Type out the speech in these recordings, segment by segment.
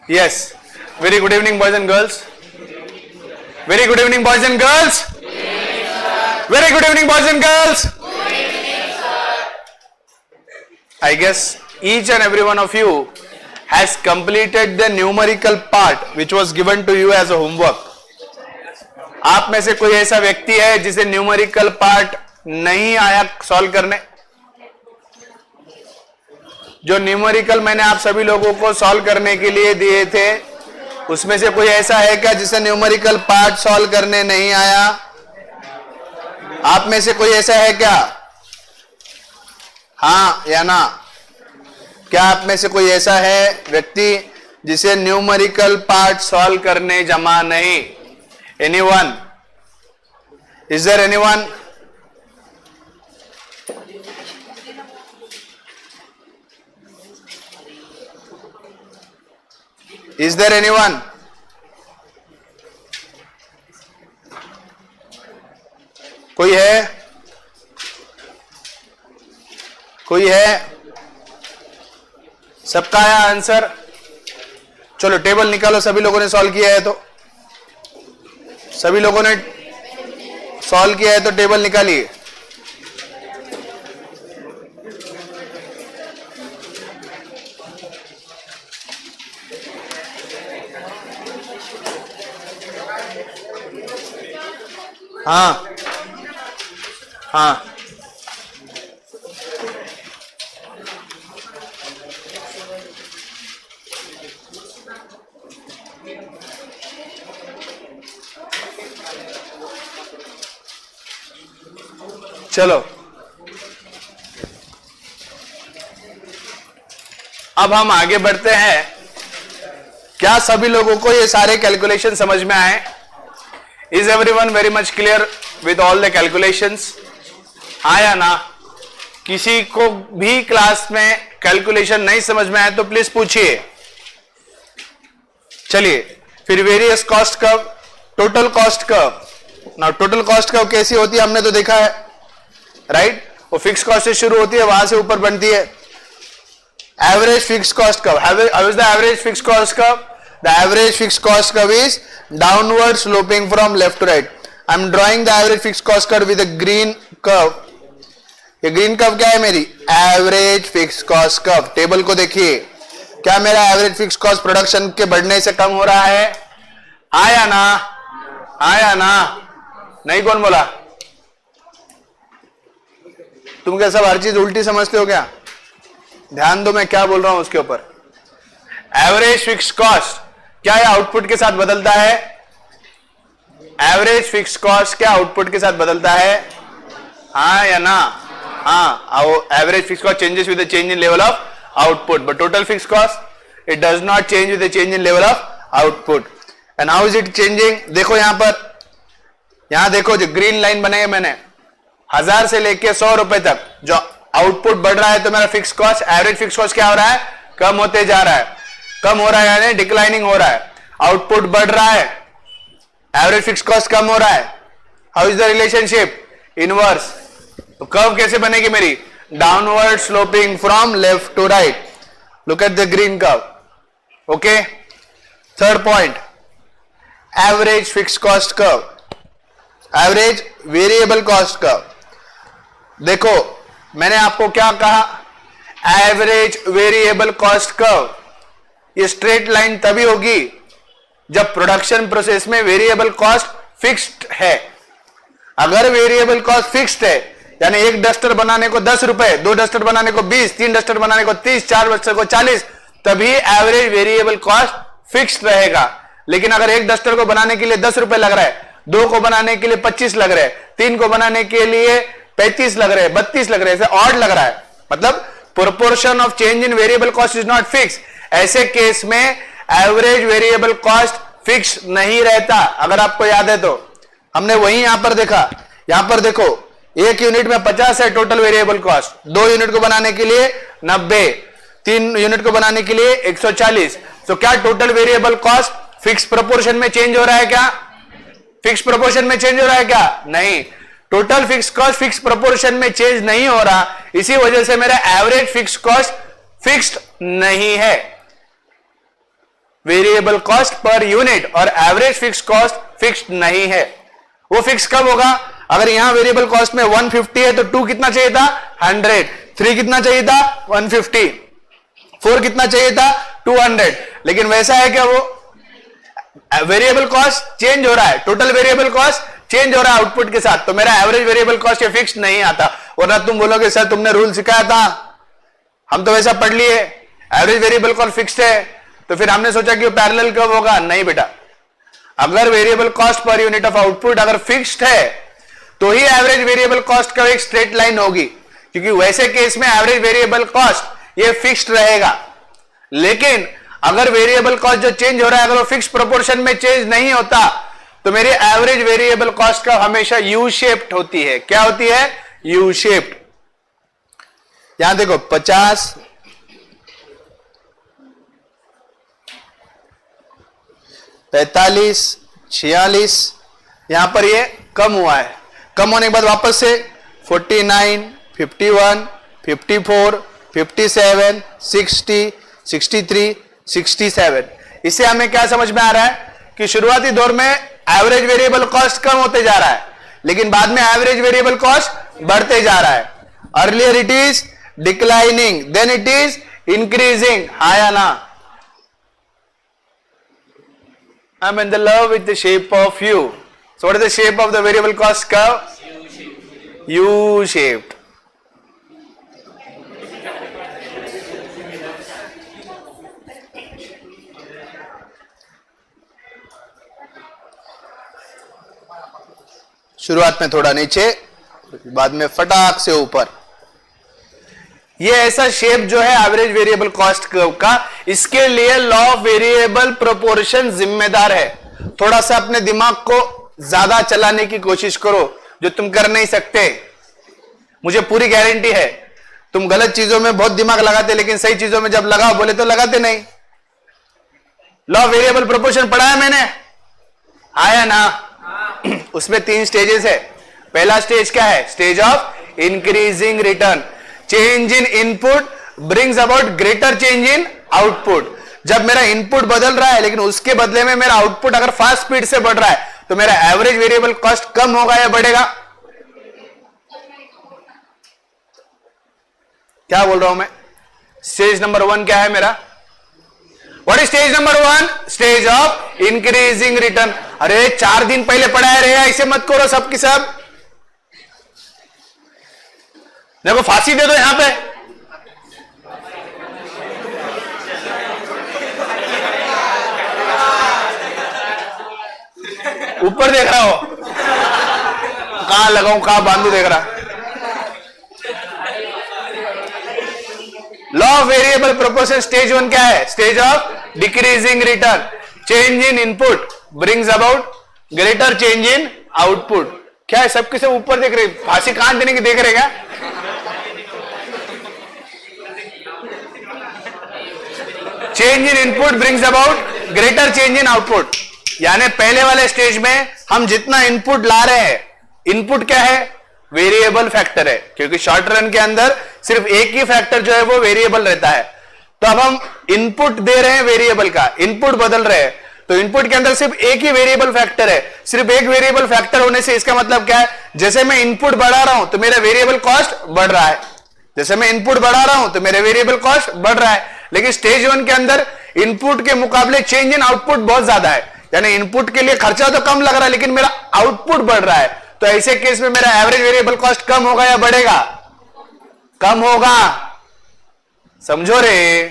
Yes. Very good evening, boys and girls. Very good evening, boys and girls. Very good evening, boys and girls. I guess each and every one of you has completed the numerical part which was given to you as a homework. आप में से कोई ऐसा व्यक्ति है जिसे numerical part नहीं आया सॉल्व करने? जो न्यूमेरिकल मैंने आप सभी लोगों को सॉल्व करने के लिए दिए थे, उसमें से कोई ऐसा है क्या जिसे न्यूमेरिकल पार्ट सॉल्व करने नहीं आया? आप में से कोई ऐसा है क्या? हाँ या ना? क्या आप में से कोई ऐसा है व्यक्ति जिसे न्यूमेरिकल पार्ट सॉल्व करने जमा नहीं? Anyone? Is there anyone? Is there anyone? कोई है? कोई है? सबका आया आंसर? चलो टेबल निकालो, सभी लोगों ने सॉल्व किया है तो सभी लोगों ने सॉल्व किया है तो टेबल निकालिए। हाँ हाँ चलो अब हम आगे बढ़ते हैं। क्या सभी लोगों को ये सारे कैलकुलेशन समझ में आए? Is everyone very much clear with all the calculations? हाँ या ना? किसी को भी क्लास में कैलकुलेशन नहीं समझ में आए तो प्लीज पूछिए। चलिए फिर various cost curve, total cost curve. ना टोटल कॉस्ट कर्व कैसी होती है हमने तो देखा है, राइट? वो फिक्स कॉस्ट से शुरू होती है, वहां से ऊपर बनती है। Average fix cost curve, how is the average fix cost curve? The average fix cost curve is downward sloping from left to right. I am drawing the average fix cost curve with a green curve. ये green curve क्या है? मेरी average fix cost curve. Table को देखिए, क्या मेरा average fix cost production के बढ़ने से कम हो रहा है? हाँ या ना? हाँ या ना? नहीं कौन बोला? तुम क्या सब हर चीज उल्टी समझते हो क्या? ध्यान दो मैं क्या बोल रहा हूं उसके ऊपर। एवरेज फिक्स कॉस्ट क्या है? आउटपुट के साथ बदलता है। एवरेज फिक्स कॉस्ट क्या आउटपुट के साथ बदलता है? हाँ या ना? हाँ, average fix cost changes with the change in level of output, but total fix cost it does not change with the change in level of output. And how is it changing? देखो यहां पर, यहां देखो जो green line बनाई मैंने, 1000 से लेके 100 रुपए तक जो आउटपुट बढ़ रहा है तो मेरा fix cost, average fix cost क्या हो रहा है? कम होते जा रहा है। कम हो रहा है यानी डिक्लाइनिंग हो रहा है। आउटपुट बढ़ रहा है, एवरेज फिक्स कॉस्ट कम हो रहा है। How is the relationship? Inverse. तो कर्व कैसे बनेगी मेरी? Downward sloping from left to right. Look at the green curve. Okay, third point, average fix cost curve, average variable cost curve. देखो मैंने आपको क्या कहा? एवरेज वेरिएबल कॉस्ट कर्व ये स्ट्रेट लाइन तभी होगी जब प्रोडक्शन प्रोसेस में वेरिएबल कॉस्ट फिक्स्ड है। अगर वेरिएबल कॉस्ट फिक्स्ड है यानी एक डस्टर बनाने को 10 रुपए, 2 डस्टर बनाने को 20, 3 डस्टर बनाने को 30, 4 डस्टर को 40, तभी एवरेज वेरिएबल कॉस्ट फिक्स्ड रहेगा। लेकिन अगर एक डस्टर को बनाने के लिए 10 रुपए लग रहा है, 2 को बनाने के लिए 25 लग रहे हैं, 3 को बनाने के लिए 35 लग रहे हैं, 32 लग रहे हैं, ऐसे ऑड लग रहा है, मतलब proportion of change in variable cost is not fix. ऐसे केस में एवरेज वेरिएबल कॉस्ट फिक्स नहीं रहता। अगर आपको याद है तो हमने वही यहां पर देखा। यहां पर देखो, एक यूनिट में 50 है टोटल वेरिएबल कॉस्ट, 2 यूनिट को बनाने के लिए 90, 3 यूनिट को बनाने के लिए 140। तो क्या total variable cost fix proportion में चेंज हो रहा है? क्या फिक्स प्रोपोर्शन में चेंज हो रहा है? क्या नहीं। Total fix cost fix proportion में चेंज नहीं हो रहा, इसी वजह से मेरा एवरेज फिक्स कॉस्ट फिक्स्ड नहीं है। वेरिएबल कॉस्ट पर यूनिट और एवरेज फिक्स कॉस्ट फिक्स्ड नहीं है। वो फिक्स कब होगा? अगर यहां वेरिएबल कॉस्ट में 150 है तो 2 कितना चाहिए था? 100। 3 कितना चाहिए था? 150। 4 कितना चाहिए था? 200। लेकिन वैसा है क्या? वो वेरिएबल कॉस्ट चेंज हो रहा है, टोटल वेरिएबल कॉस्ट चेंज हो रहा है आउटपुट के साथ, तो मेरा एवरेज वेरिएबल कॉस्ट ये फिक्स नहीं आता। वरना तुम बोलोगे सर तुमने रूल सिखाया था, हम तो वैसा पढ़ लिए, एवरेज वेरिएबल कॉस्ट फिक्स्ड है, तो फिर हमने सोचा कि वो पैरेलल कब होगा? नहीं बेटा, अगर variable cost per unit of output अगर फिक्स्ड है तो ही एवरेज वेरिएबल कॉस्ट का एक स्ट्रेट लाइन होगी, क्योंकि वैसे केस में एवरेज वेरिएबल कॉस्ट ये फिक्स्ड रहेगा। लेकिन अगर वेरिएबल कॉस्ट जो चेंज हो रहा है अगर वो फिक्स प्रोपोर्शन में चेंज नहीं होता तो मेरी एवरेज वेरिएबल कॉस्ट का हमेशा यू शेप्ड होती है। क्या होती है? U shaped. यहां देखो 50, 45, 46, यहां पर ये कम हुआ है। कम होने के बाद वापस से 49, 51, 54, 57, 60, 63, 67। इससे हमें क्या समझ में आ रहा है कि शुरुआती दौर में एवरेज वेरिएबल कॉस्ट कम होते जा रहा है, लेकिन बाद में एवरेज वेरिएबल कॉस्ट बढ़ते जा रहा है। Earlier it is declining, then it is increasing. हाँ या ना? I'm in the love with the shape of U. So what is the shape of the variable cost curve? U-shaped. शुरुआत में थोड़ा नीचे, बाद में फटाक से ऊपर। ये ऐसा शेप जो है एवरेज वेरिएबल कॉस्ट कर्व का, इसके लिए लॉ ऑफ वेरिएबल प्रोपोर्शन जिम्मेदार है। थोड़ा सा अपने दिमाग को ज्यादा चलाने की कोशिश करो, जो तुम कर नहीं सकते। मुझे पूरी गारंटी है तुम गलत चीजों में बहुत दिमाग लगाते, लेकिन सही चीजों में जब लगाओ बोले तो लगाते नहीं। लॉ ऑफ वेरिएबल प्रोपोर्शन पढ़ा है मैंने, आया ना? उसमें 3 स्टेजेस है। पहला स्टेज क्या है? Stage of increasing return. Change in input brings about greater change in output. जब मेरा इनपुट बदल रहा है लेकिन उसके बदले में मेरा आउटपुट अगर फास्ट स्पीड से बढ़ रहा है तो मेरा एवरेज वेरिएबल कॉस्ट कम होगा या बढ़ेगा? क्या बोल रहा हूं मैं? स्टेज नंबर 1 क्या है मेरा? What is stage number 1? Stage of increasing return. अरे 4 दिन पहले पढ़ाया रहे, ऐसे मत करो सब की सब। देखो फांसी दे दो यहां पे। ऊपर देख रहा हो, कहां लगाऊं कहां बांधू देख रहा। Law of variable proportion stage 1 क्या है? Stage of decreasing return. Change in input brings about greater change in output. क्या है? सबके सब ऊपर देख रहे, फांसी कहां देने की देख रहे क्या? Change in input brings about greater change in output. यानी पहले वाले स्टेज में हम जितना इनपुट ला रहे हैं, इनपुट क्या है? वेरिएबल फैक्टर है, क्योंकि शॉर्ट रन के अंदर सिर्फ एक ही फैक्टर जो है वो वेरिएबल रहता है। तो अब हम इनपुट दे रहे हैं वेरिएबल का, इनपुट बदल रहे हैं, तो इनपुट के अंदर सिर्फ एक ही वेरिएबल फैक्टर है। सिर्फ एक वेरिएबल फैक्टर होने से इसका मतलब क्या है? जैसे मैं इनपुट बढ़ा रहा हूं तो मेरा वेरिएबल कॉस्ट बढ़ रहा है, जैसे मैं इनपुट बढ़ा रहा हूं तो मेरा वेरिएबल कॉस्ट बढ़ रहा है। लेकिन स्टेज 1 के अंदर इनपुट के मुकाबले चेंज इन आउटपुट बहुत ज्यादा है, यानी इनपुट के लिए खर्चा तो कम लग रहा है लेकिन मेरा आउटपुट बढ़ रहा है। तो ऐसे केस में मेरा एवरेज वेरिएबल कॉस्ट कम होगा या बढ़ेगा? कम होगा। समझो रे,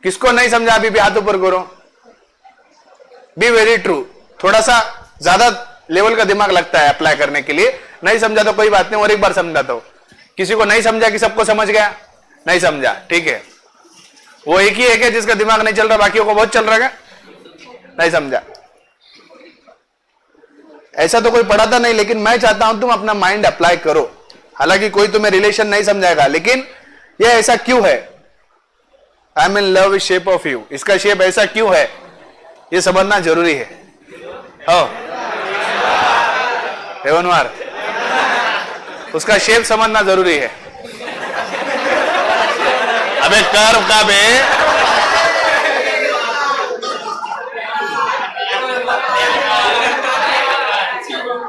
किसको नहीं समझा अभी भी हाथ ऊपर करो। Be very true. थोड़ा सा ज्यादा लेवल का दिमाग लगता है अप्लाई करने के लिए। नहीं समझा तो कोई बात नहीं, और एक बार समझाता हूं। किसी को नहीं समझा कि सबको समझ गया? नहीं समझा, ठीक है। वो एक ही है क्या जिसका दिमाग नहीं चल रहा, बाकियों को बहुत चल रहा है? नहीं समझा। ऐसा तो कोई पढ़ाता नहीं, लेकिन मैं चाहता हूं तुम अपना माइंड अप्लाई करो। हालांकि कोई तुम्हें रिलेशन नहीं समझाएगा, लेकिन यह ऐसा क्यों है? आई am in love with shape of you. इसका शेप ऐसा क्यों है यह समझना जरूरी है। हो हेवनवार, उसका शेप समझना जरूरी है। अबे कर्व का बे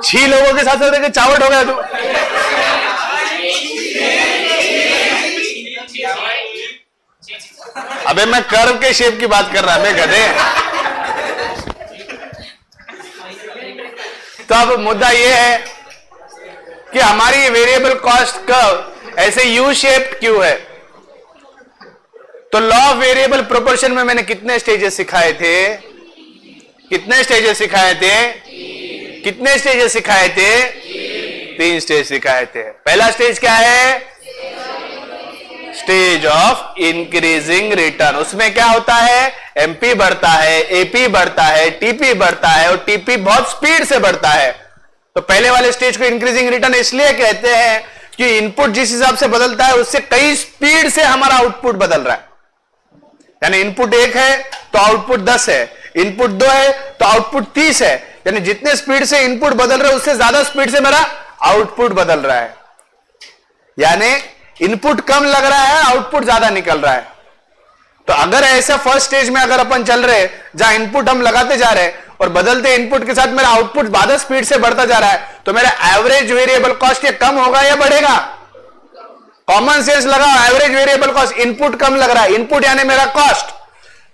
6 लोगों के साथ साथ चावट हो गया तू। अबे मैं कर्व के शेप की बात कर रहा मैं गधे। तो अब मुद्दा यह है कि हमारी वेरिएबल कॉस्ट कर्व ऐसे यू शेप्ड क्यों है? तो लॉ ऑफ वेरिएबल प्रोपोर्शन में मैंने कितने स्टेजेस सिखाए थे? कितने स्टेजेस सिखाए थे? कितने स्टेजेस सिखाए थे? 3 स्टेज सिखाए थे। पहला स्टेज क्या है? Stage of increasing return. उसमें क्या होता है? एमपी बढ़ता है, एपी बढ़ता है, टीपी बढ़ता है और टीपी बहुत स्पीड से बढ़ता है। तो पहले वाले स्टेज को इंक्रीजिंग रिटर्न इसलिए कहते हैं कि इनपुट जिस हिसाब से बदलता है उससे कई स्पीड से हमारा आउटपुट बदल रहा है। यानी इनपुट 1 है तो आउटपुट 10 है, इनपुट 2 है तो आउटपुट 30 है। यानी जितने स्पीड से इनपुट बदल रहा है उससे ज्यादा स्पीड से मेरा आउटपुट बदल रहा है। यानी इनपुट कम लग रहा है, आउटपुट ज्यादा निकल रहा है। तो अगर ऐसा फर्स्ट स्टेज में अगर अपन चल रहे जहां इनपुट हम लगाते जा रहे हैं और बदलते इनपुट के साथ मेरा आउटपुट ज्यादा स्पीड से बढ़ता जा रहा है, तो मेरा एवरेज वेरिएबल कॉस्ट ये कम होगा या बढ़ेगा? कॉमन सेंस लगाओ, एवरेज वेरिएबल कॉस्ट, इनपुट कम लग रहा है। इनपुट यानी मेरा कॉस्ट,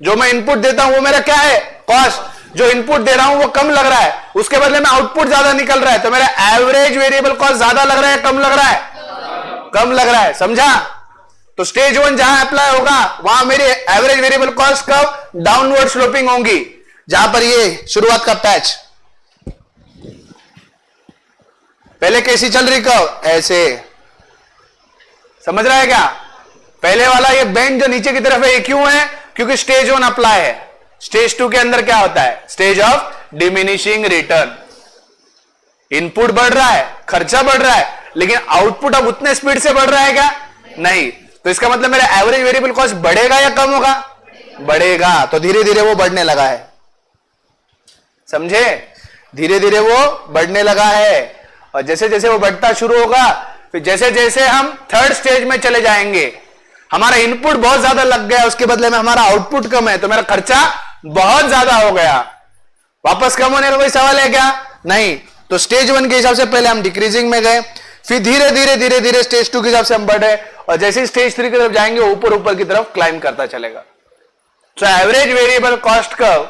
जो मैं इनपुट देता हूं वो मेरा क्या है? कॉस्ट। जो इनपुट दे रहा हूं वो कम लग रहा है, उसके बदले में आउटपुट ज्यादा निकल रहा है, तो मेरा एवरेज वेरिएबल कॉस्ट ज्यादा लग रहा है, कम लग रहा है? कम लग रहा है। समझा? तो स्टेज 1 जहां अप्लाई होगा वहां मेरी average variable cost curve downward sloping होंगी, जहां पर ये शुरुआत का पैच पहले कैसी चल रही कर्व? ऐसे। समझ रहा है क्या? पहले वाला ये बेंड जो नीचे की तरफ है ये क्यों है? क्योंकि स्टेज 1 अप्लाई है। स्टेज 2 के अंदर क्या होता है? Stage of diminishing return. Input बढ़ रहा है, खर्चा बढ़ रहा है, लेकिन आउटपुट अब उतने स्पीड से बढ़ रहा है क्या? नहीं। तो इसका मतलब मेरा एवरेज वेरिएबल कॉस्ट बढ़ेगा या कम होगा? बढ़ेगा। तो धीरे धीरे वो बढ़ने लगा है। समझे? धीरे धीरे वो बढ़ने लगा है और जैसे जैसे वो बढ़ता शुरू होगा, फिर जैसे जैसे हम थर्ड स्टेज में चले जाएंगे, हमारा इनपुट बहुत ज्यादा लग गया, उसके बदले में हमारा आउटपुट कम है, तो मेरा खर्चा बहुत ज्यादा हो गया। वापस कम होने का कोई सवाल है क्या? नहीं। तो स्टेज 1 के हिसाब से पहले हम डिक्रीजिंग में गए, फिर धीरे धीरे धीरे धीरे स्टेज 2 के हिसाब से हम बढ़े और जैसे स्टेज 3 की तरफ जाएंगे ऊपर ऊपर की तरफ क्लाइम करता चलेगा। तो एवरेज वेरिएबल कॉस्ट कर्व,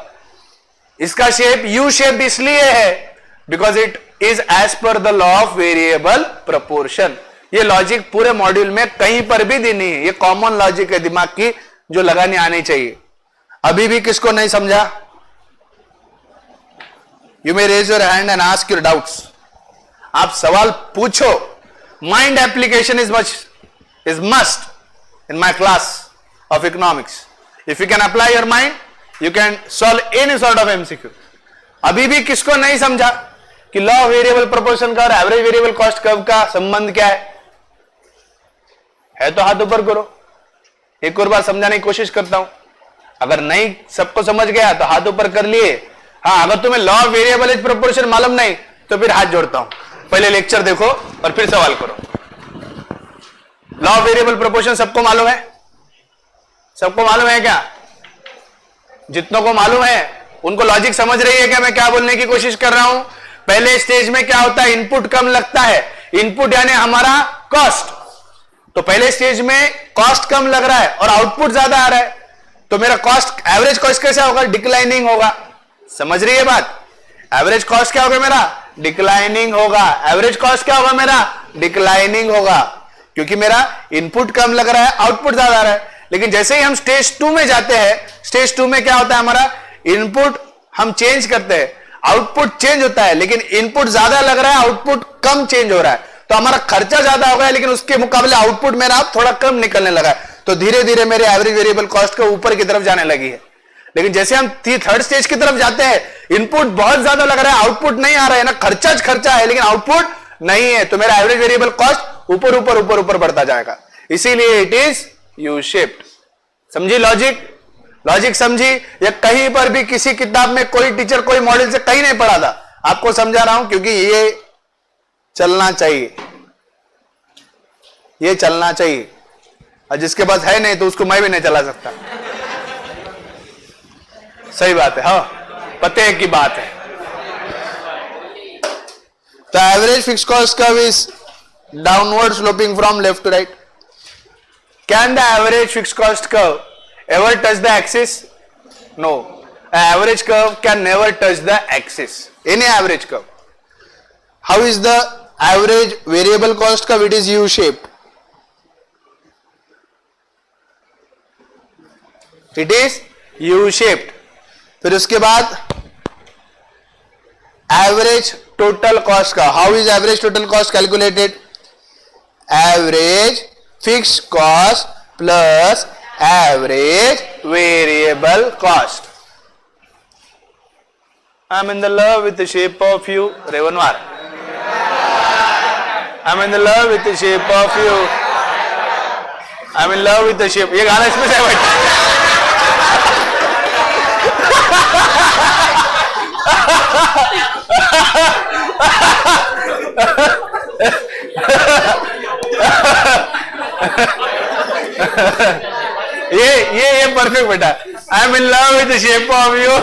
इसका शेप यू शेप इसलिए है because it is as per the law of variable proportion. ये लॉजिक पूरे मॉड्यूल में कहीं पर भी दी नहीं है, ये कॉमन लॉजिक है दिमाग की जो लगानी आनी चाहिए। अभी भी किसको नहीं समझा? You may raise your hand and ask your doubts. आप सवाल पूछो। Mind application is must in my class of economics. If you can apply your mind, you can solve any sort of MCQ. अभी भी किसको नहीं समझा कि law of variable proportion का और एवरेज वेरिएबल कॉस्ट कर्व का संबंध क्या है तो हाथ ऊपर करो। एक और बार समझाने की कोशिश करता हूं। अगर नहीं सबको समझ गया तो हाथ ऊपर कर लिए। हाँ, अगर तुम्हें law of variable is proportion मालूम नहीं तो फिर हाथ जोड़ता हूं, पहले लेक्चर देखो और फिर सवाल करो। लॉ ऑफ वेरिएबल प्रोपोर्शन सबको मालूम है? सबको मालूम है क्या? जितनों को मालूम है उनको लॉजिक समझ रही है क्या मैं क्या बोलने की कोशिश कर रहा हूं? पहले स्टेज में क्या होता है? इनपुट कम लगता है। इनपुट यानी हमारा कॉस्ट। तो पहले स्टेज में कॉस्ट कम लग रहा है और आउटपुट ज्यादा आ रहा है, तो मेरा कॉस्ट, एवरेज कॉस्ट कैसा होगा? डिक्लाइनिंग होगा। समझ रही है बात? एवरेज कॉस्ट क्या होगा मेरा? डिक्लाइनिंग होगा। एवरेज कॉस्ट क्या होगा मेरा? डिक्लाइनिंग होगा, क्योंकि मेरा इनपुट कम लग रहा है, आउटपुट ज्यादा आ रहा है। लेकिन जैसे ही हम स्टेज 2 में जाते हैं, स्टेज 2 में क्या होता है? हमारा इनपुट हम चेंज करते हैं, आउटपुट चेंज होता है, लेकिन इनपुट ज्यादा लग रहा है, आउटपुट कम चेंज हो रहा है। तो हमारा खर्चा ज्यादा हो गया, लेकिन उसके मुकाबले आउटपुट मेरा थोड़ा कम निकलने लगा है। तो धीरे धीरे मेरे एवरेज वेरिएबल कॉस्ट के ऊपर की तरफ जाने लगी है। लेकिन जैसे हम थर्ड स्टेज की तरफ जाते हैं, इनपुट बहुत ज्यादा लग रहा है, आउटपुट नहीं आ रहा है ना, खर्चा है लेकिन आउटपुट नहीं है, तो मेरा एवरेज वेरिएबल कॉस्ट ऊपर ऊपर ऊपर ऊपर बढ़ता जाएगा। इसीलिए इट इज यू शेप्ड। समझी लॉजिक? लॉजिक समझी? या कहीं पर भी किसी किताब में कोई टीचर कोई मॉडल से कहीं नहीं पढ़ा था, आपको समझा रहा हूं क्योंकि ये चलना चाहिए, ये चलना चाहिए। और जिसके पास है नहीं तो उसको मैं भी नहीं चला सकता। सही बात है। हाँ, पते की बात है। The average fixed cost curve is downward sloping from left to right. Can the average fixed cost curve ever touch the axis? No. An average curve can never touch the axis. Any average curve. How is the average variable cost curve? It is U-shaped. It is U-shaped. फिर उसके बाद average total cost curve. How is average total cost calculated? Average fixed cost plus average variable cost. I'm in the love with the shape of you, Revanwar. I'm in the love with the shape of you. I'm in love with the shape. ये गाना इसमें से बैठा ये perfect बेटा. I am in love with the shape of you.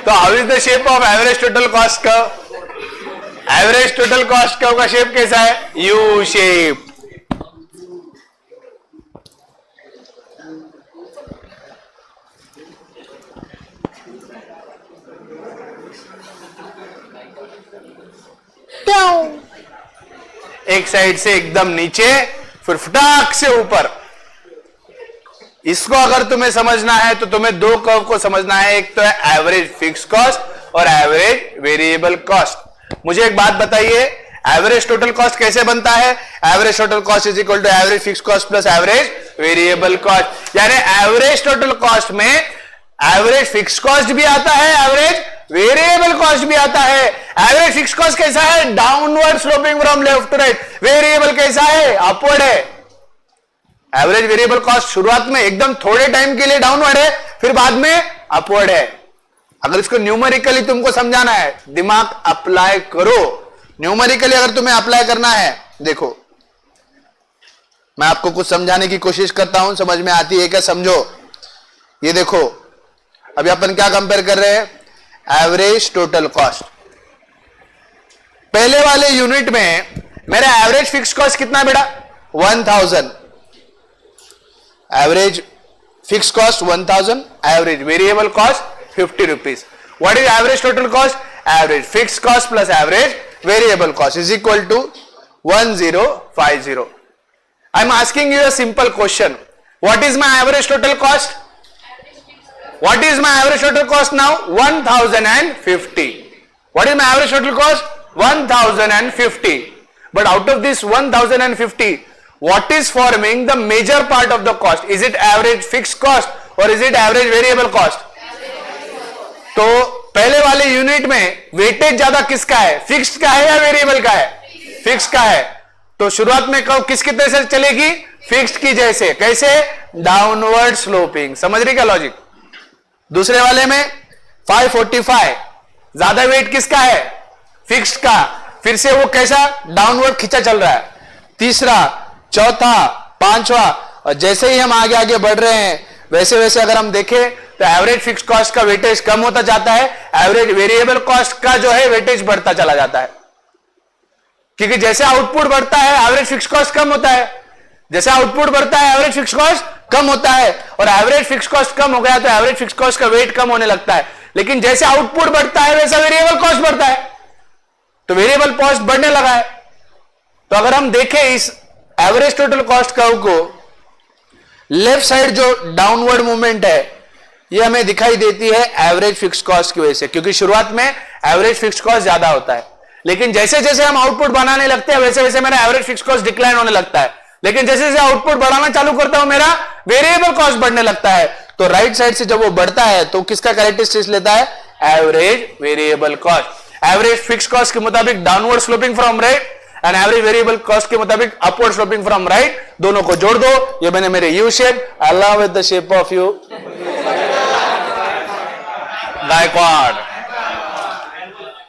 तो how is the shape of average total cost curve? Average total cost curve का shape कैसा है? U shape. एक साइड से एकदम नीचे, फिर फटाक से ऊपर. इसको अगर तुम्हें समझना है तो तुम्हें दो कर्व को समझना है. एक तो है एवरेज फिक्स कॉस्ट और एवरेज वेरिएबल कॉस्ट. मुझे एक बात बताइए, एवरेज टोटल कॉस्ट कैसे बनता है? Average total cost is equal to average fix cost plus average variable cost. यानी एवरेज टोटल कॉस्ट में एवरेज फिक्स कॉस्ट भी आता है, एवरेज वेरिएबल कॉस्ट भी आता है. एवरेज फिक्स कॉस्ट कैसा है? Downward sloping from left to right. Variable कैसा है? अपवर्ड है. एवरेज वेरिएबल कॉस्ट शुरुआत में एकदम थोड़े टाइम के लिए डाउनवर्ड है, फिर बाद में अपवर्ड है. अगर इसको न्यूमेरिकली तुमको समझाना है, दिमाग अप्लाई करो. न्यूमेरिकली अगर तुम्हें अप्लाई करना है, देखो मैं आपको कुछ समझाने की कोशिश करता हूं, समझ में आती है क्या? समझो. ये देखो, अभी अपन क्या कंपेयर कर रहे हैं? Average total cost. पहले वाले यूनिट में मेरा एवरेज फिक्स कॉस्ट कितना बेटा? 1000. Average fix cost 1000, average variable cost 50 rupees. What is average total cost? Average fix cost plus average variable cost is equal to 1050. I am asking you a simple question. What is my average total cost? What is my average total cost now? 1050. What is my average total cost? 1050. But out of this 1050, what is forming the major part of the cost? Is it average fixed cost or is it average variable cost? तो पहले वाले unit में weightage ज्यादा किसका है? Fixed का है या वेरिएबल का है? फिक्स्ड का है. तो शुरुआत में कब किसकी तरह से चलेगी? फिक्स्ड की जैसे. कैसे? Downward sloping. समझ रही क्या लॉजिक? दूसरे वाले में 545, ज्यादा वेट किसका है? फिक्स्ड का. फिर से वो कैसा? डाउनवर्ड खींचा चल रहा है. तीसरा, चौथा, पांचवा, और जैसे ही हम आगे आगे बढ़ रहे हैं वैसे वैसे अगर हम देखें तो एवरेज फिक्स कॉस्ट का वेटेज कम होता जाता है, एवरेज वेरिएबल कॉस्ट का जो है वेटेज बढ़ता चला जाता है. क्योंकि जैसे आउटपुट बढ़ता है एवरेज फिक्स कॉस्ट कम होता है, जैसे आउटपुट बढ़ता है एवरेज फिक्स कॉस्ट कम होता है, और एवरेज फिक्स कॉस्ट कम हो गया तो एवरेज फिक्स कॉस्ट का वेट कम होने लगता है. लेकिन जैसे आउटपुट बढ़ता है वैसा वेरिएबल कॉस्ट बढ़ता है, तो वेरिएबल कॉस्ट बढ़ने लगा है. तो अगर हम देखें इस एवरेज टोटल कॉस्ट कर्व को, लेफ्ट साइड जो डाउनवर्ड मूवमेंट है ये हमें दिखाई देती है एवरेज फिक्स कॉस्ट की वजह से, क्योंकि शुरुआत में एवरेज फिक्स कॉस्ट ज्यादा होता है. लेकिन जैसे जैसे हम आउटपुट बनाने लगते हैं वैसे वैसे मेरा एवरेज फिक्स कॉस्ट डिक्लाइन होने लगता है. लेकिन जैसे जैसे आउटपुट बढ़ाना चालू करता हूं मेरा वेरिएबल कॉस्ट बढ़ने लगता है. तो राइट साइड से जब वो बढ़ता है तो किसका कैरेक्टरिस्टिक्स लेता है? Average variable cost. Average fix cost के मुताबिक downward sloping from right and average variable cost के मुताबिक अपवर्ड स्लोपिंग फ्रॉम राइट. दोनों को जोड़ दो, ये बने मेरे U shape. I love with the shape of you. Gaikwad.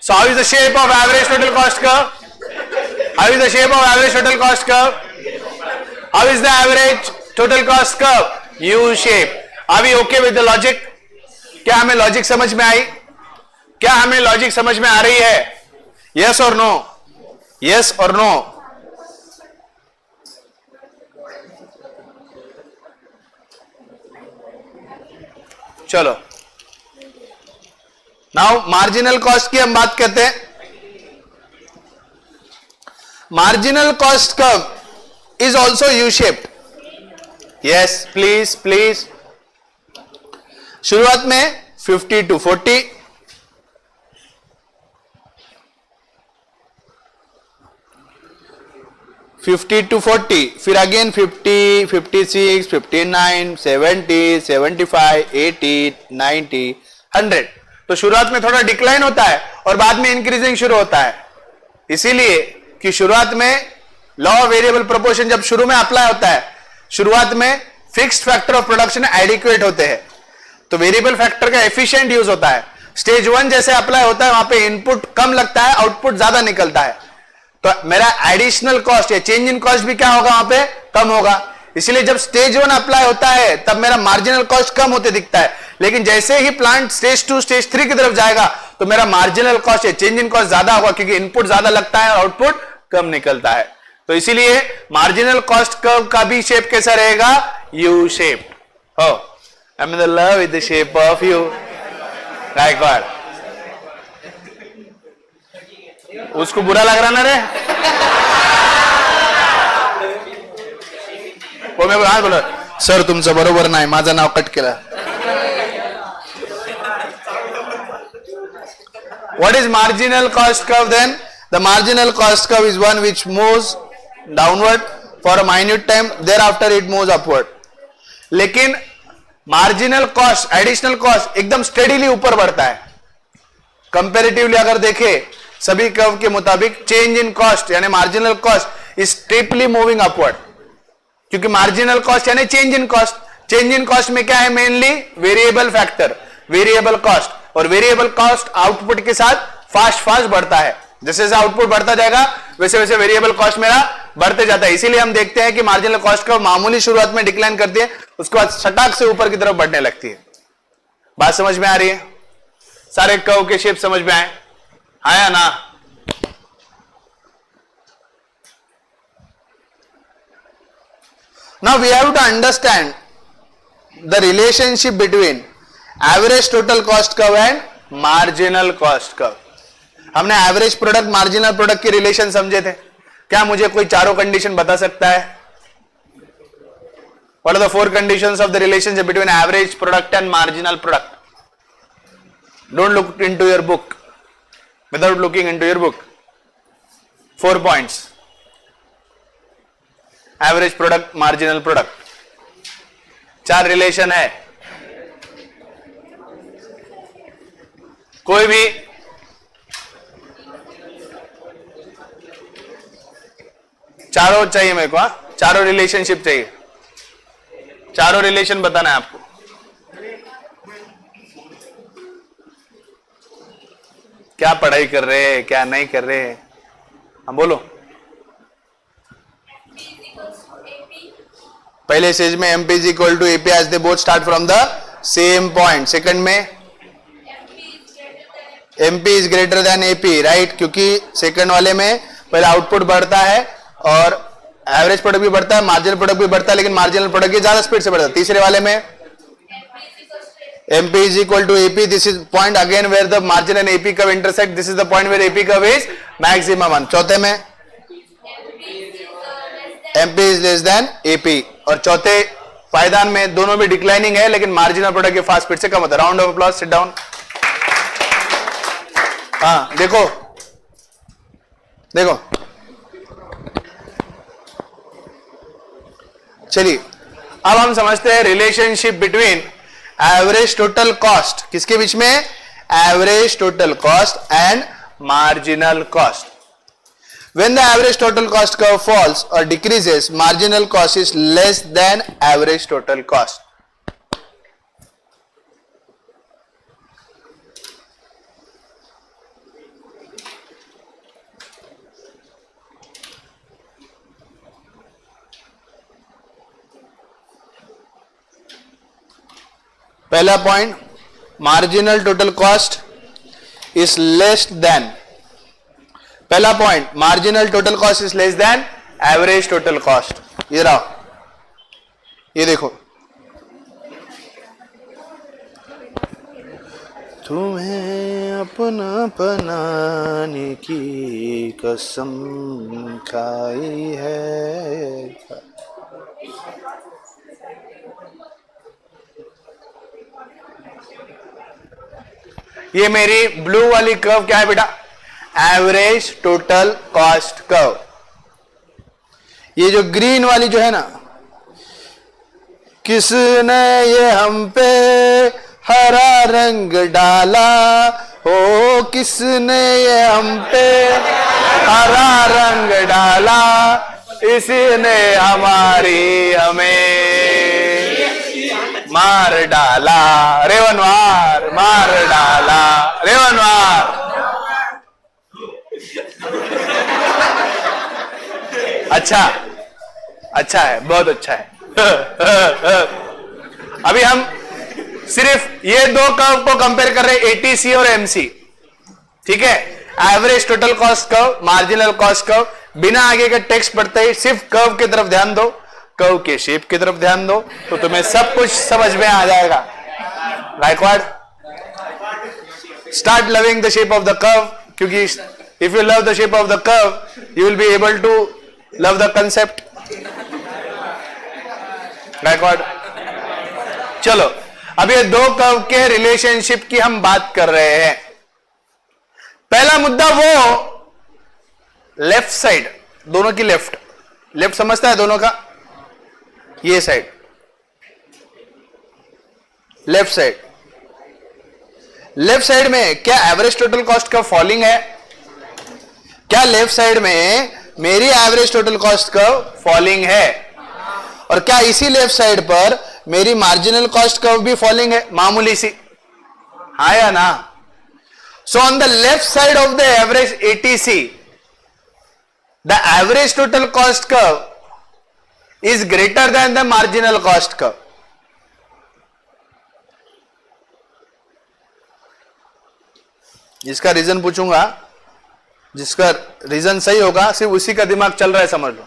So how is the shape of average total cost curve? How is the shape of average total cost curve? How is the average total cost curve? U shape. Are we okay with the logic? क्या हमें logic समझ में आई? क्या हमें logic समझ में आ रही है? Yes or no? Yes or no? चलो, नाउ मार्जिनल कॉस्ट की हम बात करते हैं। Marginal cost curve is also U shaped. Yes, please please. शुरुआत में 50 to 40, फिर अगेन 50, 56, 59, 70, 75, 80, 90, 100। तो शुरुआत में थोड़ा डिक्लाइन होता है और बाद में इंक्रीजिंग शुरू होता है। इसीलिए कि शुरुआत में लॉ ऑफ वेरिएबल प्रोपोर्शन जब शुरू में अप्लाई होता है, शुरुआत में fixed factor of production adequate होते हैं, तो वेरिएबल फैक्टर का एफिशिएंट यूज होता है। स्टेज 1 जैसे अप्लाई होता है, वहां पे इनपुट कम लगता है, आउटपुट ज्यादा निकलता है, तो मेरा एडिशनल कॉस्ट या चेंज इन कॉस्ट भी क्या होगा? वहां पे कम होगा। इसलिए जब स्टेज 1 अप्लाई होता है तब मेरा मार्जिनल कॉस्ट कम होते दिखता है, लेकिन जैसे ही प्लांट स्टेज 2 स्टेज 3 की तरफ जाएगा तो मेरा मार्जिनल कॉस्ट या चेंज इन कॉस्ट ज्यादा होगा, क्योंकि इनपुट ज्यादा लगता है और आउटपुट कम निकलता है। तो इसीलिए मार्जिनल कॉस्ट कर्व का भी शेप कैसा रहेगा? U shape. हो, I am in love with the shape of you. Gaikwad, उसको बुरा लग रहा ना रे? वो मैं आज बोला, सर तुमचं बरोबर नाही, माझं नाव कट केलं. What is marginal cost curve then? The marginal cost curve is one which moves downward for a minute time, thereafter it moves upward. लेकिन मार्जिनल कॉस्ट, एडिशनल कॉस्ट एकदम स्टेडीली ऊपर बढ़ता है. कंपेरेटिवली अगर देखें सभी कर्व के मुताबिक चेंज इन कॉस्ट यानी marginal cost is steeply moving upward, क्योंकि मार्जिनल कॉस्ट यानी change in cost. Change in cost में क्या है? Mainly variable factor, variable cost, और वेरिएबल कॉस्ट आउटपुट के साथ फास्ट बढ़ता है. जैसे जैसे आउटपुट बढ़ता जाएगा वैसे वैसे वेरिएबल कॉस्ट मेरा बढ़ते जाता है. इसीलिए हम देखते हैं कि मार्जिनल कॉस्ट का मामूली शुरुआत में डिक्लाइन करती है, उसके बाद सटाक से ऊपर की तरफ बढ़ने लगती है. बात समझ में आ रही है? सारे कर्व के शेप समझ में आए? आया ना? Now we have to understand the relationship between average total cost curve and marginal cost curve. हमने एवरेज प्रोडक्ट मार्जिनल प्रोडक्ट की रिलेशन समझे थे. क्या मुझे कोई चारों कंडीशन बता सकता है? What are the 4 conditions of the relationship between average product and marginal product? Don't look into your book. Without looking into your book, 4 points. Average product, marginal product. 4 relation है. कोई भी चारों चाहिए मेरे को. हाँ, चारों रिलेशनशिप चाहिए. चारों रिलेशन बताना है आपको. क्या पढ़ाई कर रहे हैं, क्या नहीं कर रहे हैं? हम बोलो. पहले स्टेज में MP is equal to AP as they both start from the same point. Second में MP is greater than AP, right? क्योंकि सेकंड वाले में पहले आउटपुट बढ़ता है और एवरेज प्रोडक्ट भी बढ़ता है, मार्जिनल प्रोडक्ट भी बढ़ता है, लेकिन मार्जिनल प्रोडक्ट ज्यादा स्पीड से बढ़ता है. तीसरे वाले में MP is equal to AP. This is point again where the margin and AP curve intersect. This is the point where AP curve is maximum. चौथे में MP is less than AP. और चौथे पायदान में दोनों भी डिक्लाइनिंग है, लेकिन मार्जिनल प्रोडक्ट के फास्ट स्पीड से कम होता है. Round of applause. Sit down. हाँ देखो देखो, चलिए अब हम समझते हैं relationship between average total cost, किसके बीच में? Average total cost and marginal cost. When the average total cost curve falls or decreases, marginal cost is less than average total cost. पहला point, marginal total cost is less than, पहला point marginal total cost is less than average total cost. ये रहा, ये देखो, तुम्हें अपना बनाने की कसम खाई है। ये मेरी ब्लू वाली कर्व क्या है बेटा? Average total cost curve. ये जो ग्रीन वाली जो है ना, किसने ये हम पे हरा रंग डाला, हो किसने ये हम पे हरा रंग डाला, इसने हमारी हमें मार डाला, रेवनवार मार डाला, रेवनवार। अच्छा है, बहुत अच्छा है। अभी हम सिर्फ ये दो कर्व को कंपेयर कर रहे हैं, एटीसी और एमसी, ठीक है? Average total cost curve, marginal cost curve. बिना आगे का टेक्स्ट पढ़ते ही सिर्फ कर्व की तरफ ध्यान दो, कर्व के शेप की तरफ ध्यान दो, तो तुम्हें सब कुछ समझ में आ जाएगा। Gaikwad, start loving the shape of the curve, क्योंकि if you love the shape of the curve you will be able to love the concept. Gaikwad, चलो अब ये दो कर्व के रिलेशनशिप की हम बात कर रहे हैं। पहला मुद्दा वो लेफ्ट साइड, दोनों की लेफ्ट समझता है, दोनों का ये साइड, लेफ्ट साइड में क्या एवरेज टोटल कॉस्ट का फॉलिंग है? क्या लेफ्ट साइड में मेरी एवरेज टोटल कॉस्ट का फॉलिंग है? और क्या इसी लेफ्ट साइड पर मेरी मार्जिनल कॉस्ट कर्व भी फॉलिंग है, मामूली सी? हाँ या ना? So on the left side of the average ATC the average total cost curve is greater than the marginal cost curve. जिसका रीजन पूछूंगा, जिसका रीजन सही होगा सिर्फ उसी का दिमाग चल रहा है, समझ लो,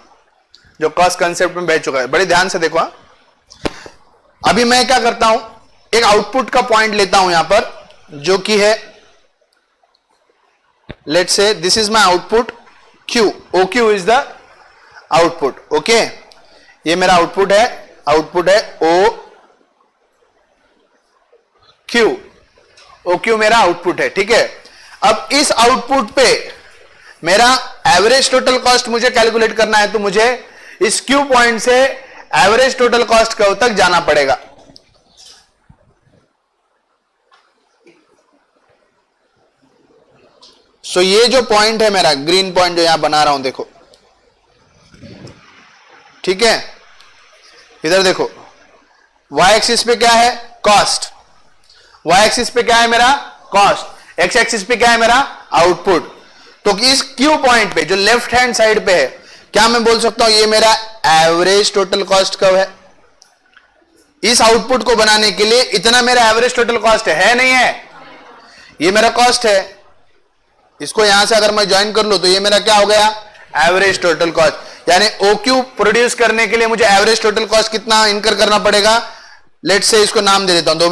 जो कॉस्ट कंसेप्ट में बैठ चुका है। बड़े ध्यान से देखो। अभी मैं क्या करता हूं, एक आउटपुट का पॉइंट लेता हूं यहां पर, जो कि है, let's say this is my output Q, OQ is the output, okay? ये मेरा आउटपुट है OQ मेरा आउटपुट है, ठीक है? अब इस आउटपुट पे मेरा एवरेज टोटल कॉस्ट मुझे कैलकुलेट करना है, तो मुझे इस Q पॉइंट से एवरेज टोटल कॉस्ट कर्व तक जाना पड़ेगा। सो ये जो पॉइंट है मेरा, ग्रीन पॉइंट जो यहां बना रहा हूं, देखो, ठीक है? इधर देखो, y एक्सिस पे क्या है? कॉस्ट। y एक्सिस पे क्या है मेरा? कॉस्ट। x एक्सिस पे क्या है मेरा? आउटपुट। तो इस Q पॉइंट पे जो लेफ्ट हैंड साइड पे है, क्या मैं बोल सकता हूं ये मेरा एवरेज टोटल कॉस्ट कर्व है? इस आउटपुट को बनाने के लिए इतना मेरा एवरेज टोटल कॉस्ट है, नहीं है? ये मेरा कॉस्ट है, इसको यहां से अगर मैं ज्वाइन कर लूं तो ये मेरा क्या हो गया? Average total cost. यानी OQ प्रोड्यूस करने के लिए मुझे एवरेज टोटल कॉस्ट कितना इनकर करना पड़ेगा? लेट्स से इसको नाम दे देता हूं, 2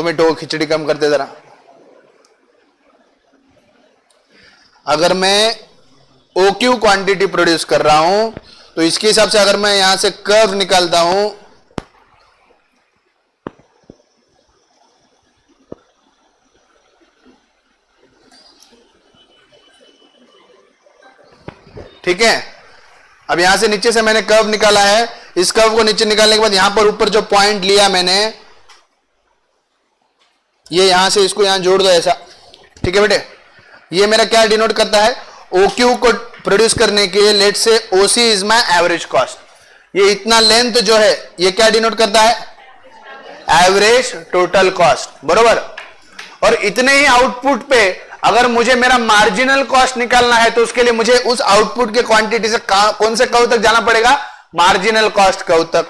मिनट को खिचड़ी कम करते जरा। अगर मैं OQ क्वांटिटी प्रोड्यूस कर रहा हूं तो इसके हिसाब से अगर मैं यहां से कर्व निकालता हूं, ठीक है? अब यहां से नीचे से मैंने कर्व निकाला है, इस कर्व को नीचे निकालने के बाद यहां पर ऊपर जो पॉइंट लिया मैंने, ये यहां से इसको यहां जोड़ दो ऐसा, ठीक है बेटे? ये मेरा क्या डिनोट करता है? OQ को प्रोड्यूस करने के लिए लेट से OC is my average cost. ये इतना लेंथ जो है ये क्या डिनोट करता है? एवरेज टोटल कॉस्ट, बरोबर? और इतने ही आउटपुट पे अगर मुझे मेरा मार्जिनल कॉस्ट निकालना है तो उसके लिए मुझे उस आउटपुट के क्वांटिटी से कौन से कर्व तक जाना पड़ेगा? मार्जिनल कॉस्ट कर्व तक।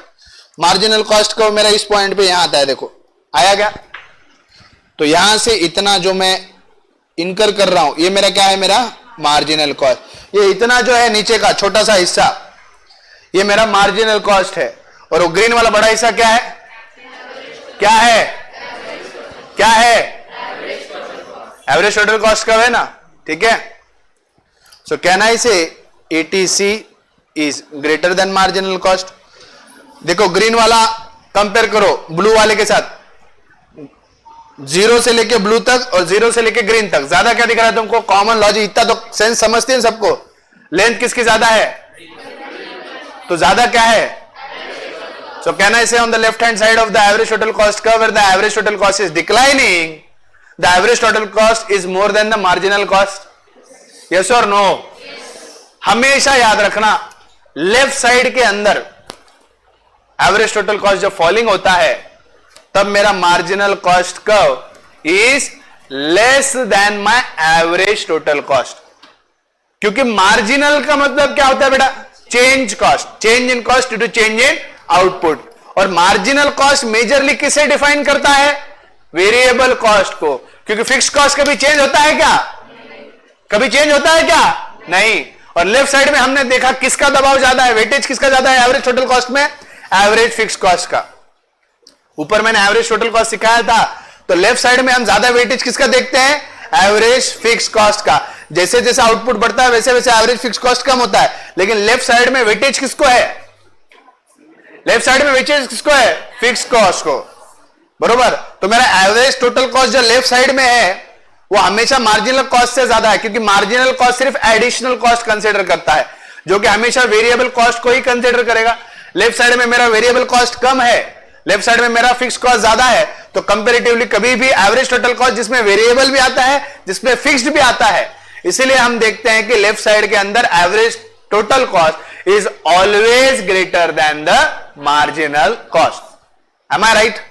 मार्जिनल कॉस्ट का मेरा इस पॉइंट पे यहां आता है, देखो आया क्या? तो यहां से इतना जो मैं इनकर कर रहा हूं ये मेरा क्या है, मेरा मार्जिनल कॉस्ट। ये इतना जो है नीचे का छोटा सा हिस्सा ये मेरा मार्जिनल कॉस्ट है, और वो ग्रीन वाला बड़ा हिस्सा क्या है? क्या है? क्या है? एवरेज टोटल कॉस्ट का है ना, ठीक है। सो can I say ATC is greater than marginal cost. देखो ग्रीन वाला कंपेयर करो ब्लू वाले के साथ, जीरो से लेके ब्लू तक और जीरो से लेके ग्रीन तक, ज्यादा क्या दिख रहा है तुमको? कॉमन लॉजिक, इतना तो सेंस समझते हैं सबको। लेंथ किसकी ज्यादा है? तो ज्यादा क्या है? सो can I say on the left hand side of the average total cost curve where the average total cost is declining, the average total cost is more than the marginal cost. Yes or no? हमेशा याद रखना left side के अंदर average total cost जब falling होता है तब मेरा marginal cost curve is less than my average total cost. क्योंकि मार्जिनल का मतलब क्या होता है बेटा? Change cost, change in cost due to change in output. और मार्जिनल कॉस्ट मेजरली किसे डिफाइन करता है? वेरिएबल कॉस्ट को। क्योंकि फिक्स कॉस्ट कभी चेंज होता है क्या? कभी चेंज होता है क्या? नहीं। और लेफ्ट साइड में हमने देखा किसका दबाव ज्यादा है, वेटेज किसका ज्यादा है एवरेज टोटल कॉस्ट में? एवरेज फिक्स कॉस्ट का। ऊपर मैंने एवरेज टोटल कॉस्ट सिखाया था, तो लेफ्ट साइड में हम ज्यादा वेटेज किसका देखते हैं? एवरेज फिक्स कॉस्ट का। जैसे जैसे आउटपुट बढ़ता है वैसे वैसे एवरेज फिक्स कॉस्ट कम होता है, लेकिन लेफ्ट साइड में वेटेज किसको है? लेफ्ट साइड में वेटेज किसको है? फिक्स कॉस्ट को, बरोबर। तो मेरा एवरेज टोटल कॉस्ट जो लेफ्ट साइड में है वो हमेशा मार्जिनल कॉस्ट से ज्यादा है, क्योंकि मार्जिनल कॉस्ट सिर्फ एडिशनल कॉस्ट कंसीडर करता है, जो कि हमेशा वेरिएबल कॉस्ट को ही कंसीडर करेगा। लेफ्ट साइड में मेरा वेरिएबल कॉस्ट कम है, लेफ्ट साइड में मेरा फिक्स कॉस्ट ज्यादा है, तो कंपैरेटिवली कभी भी एवरेज टोटल कॉस्ट जिसमें वेरिएबल भी आता है, जिसमें फिक्स्ड भी आता है, इसीलिए हम देखते हैं कि लेफ्ट साइड के अंदर average total cost is always greater than the marginal cost. Am I right?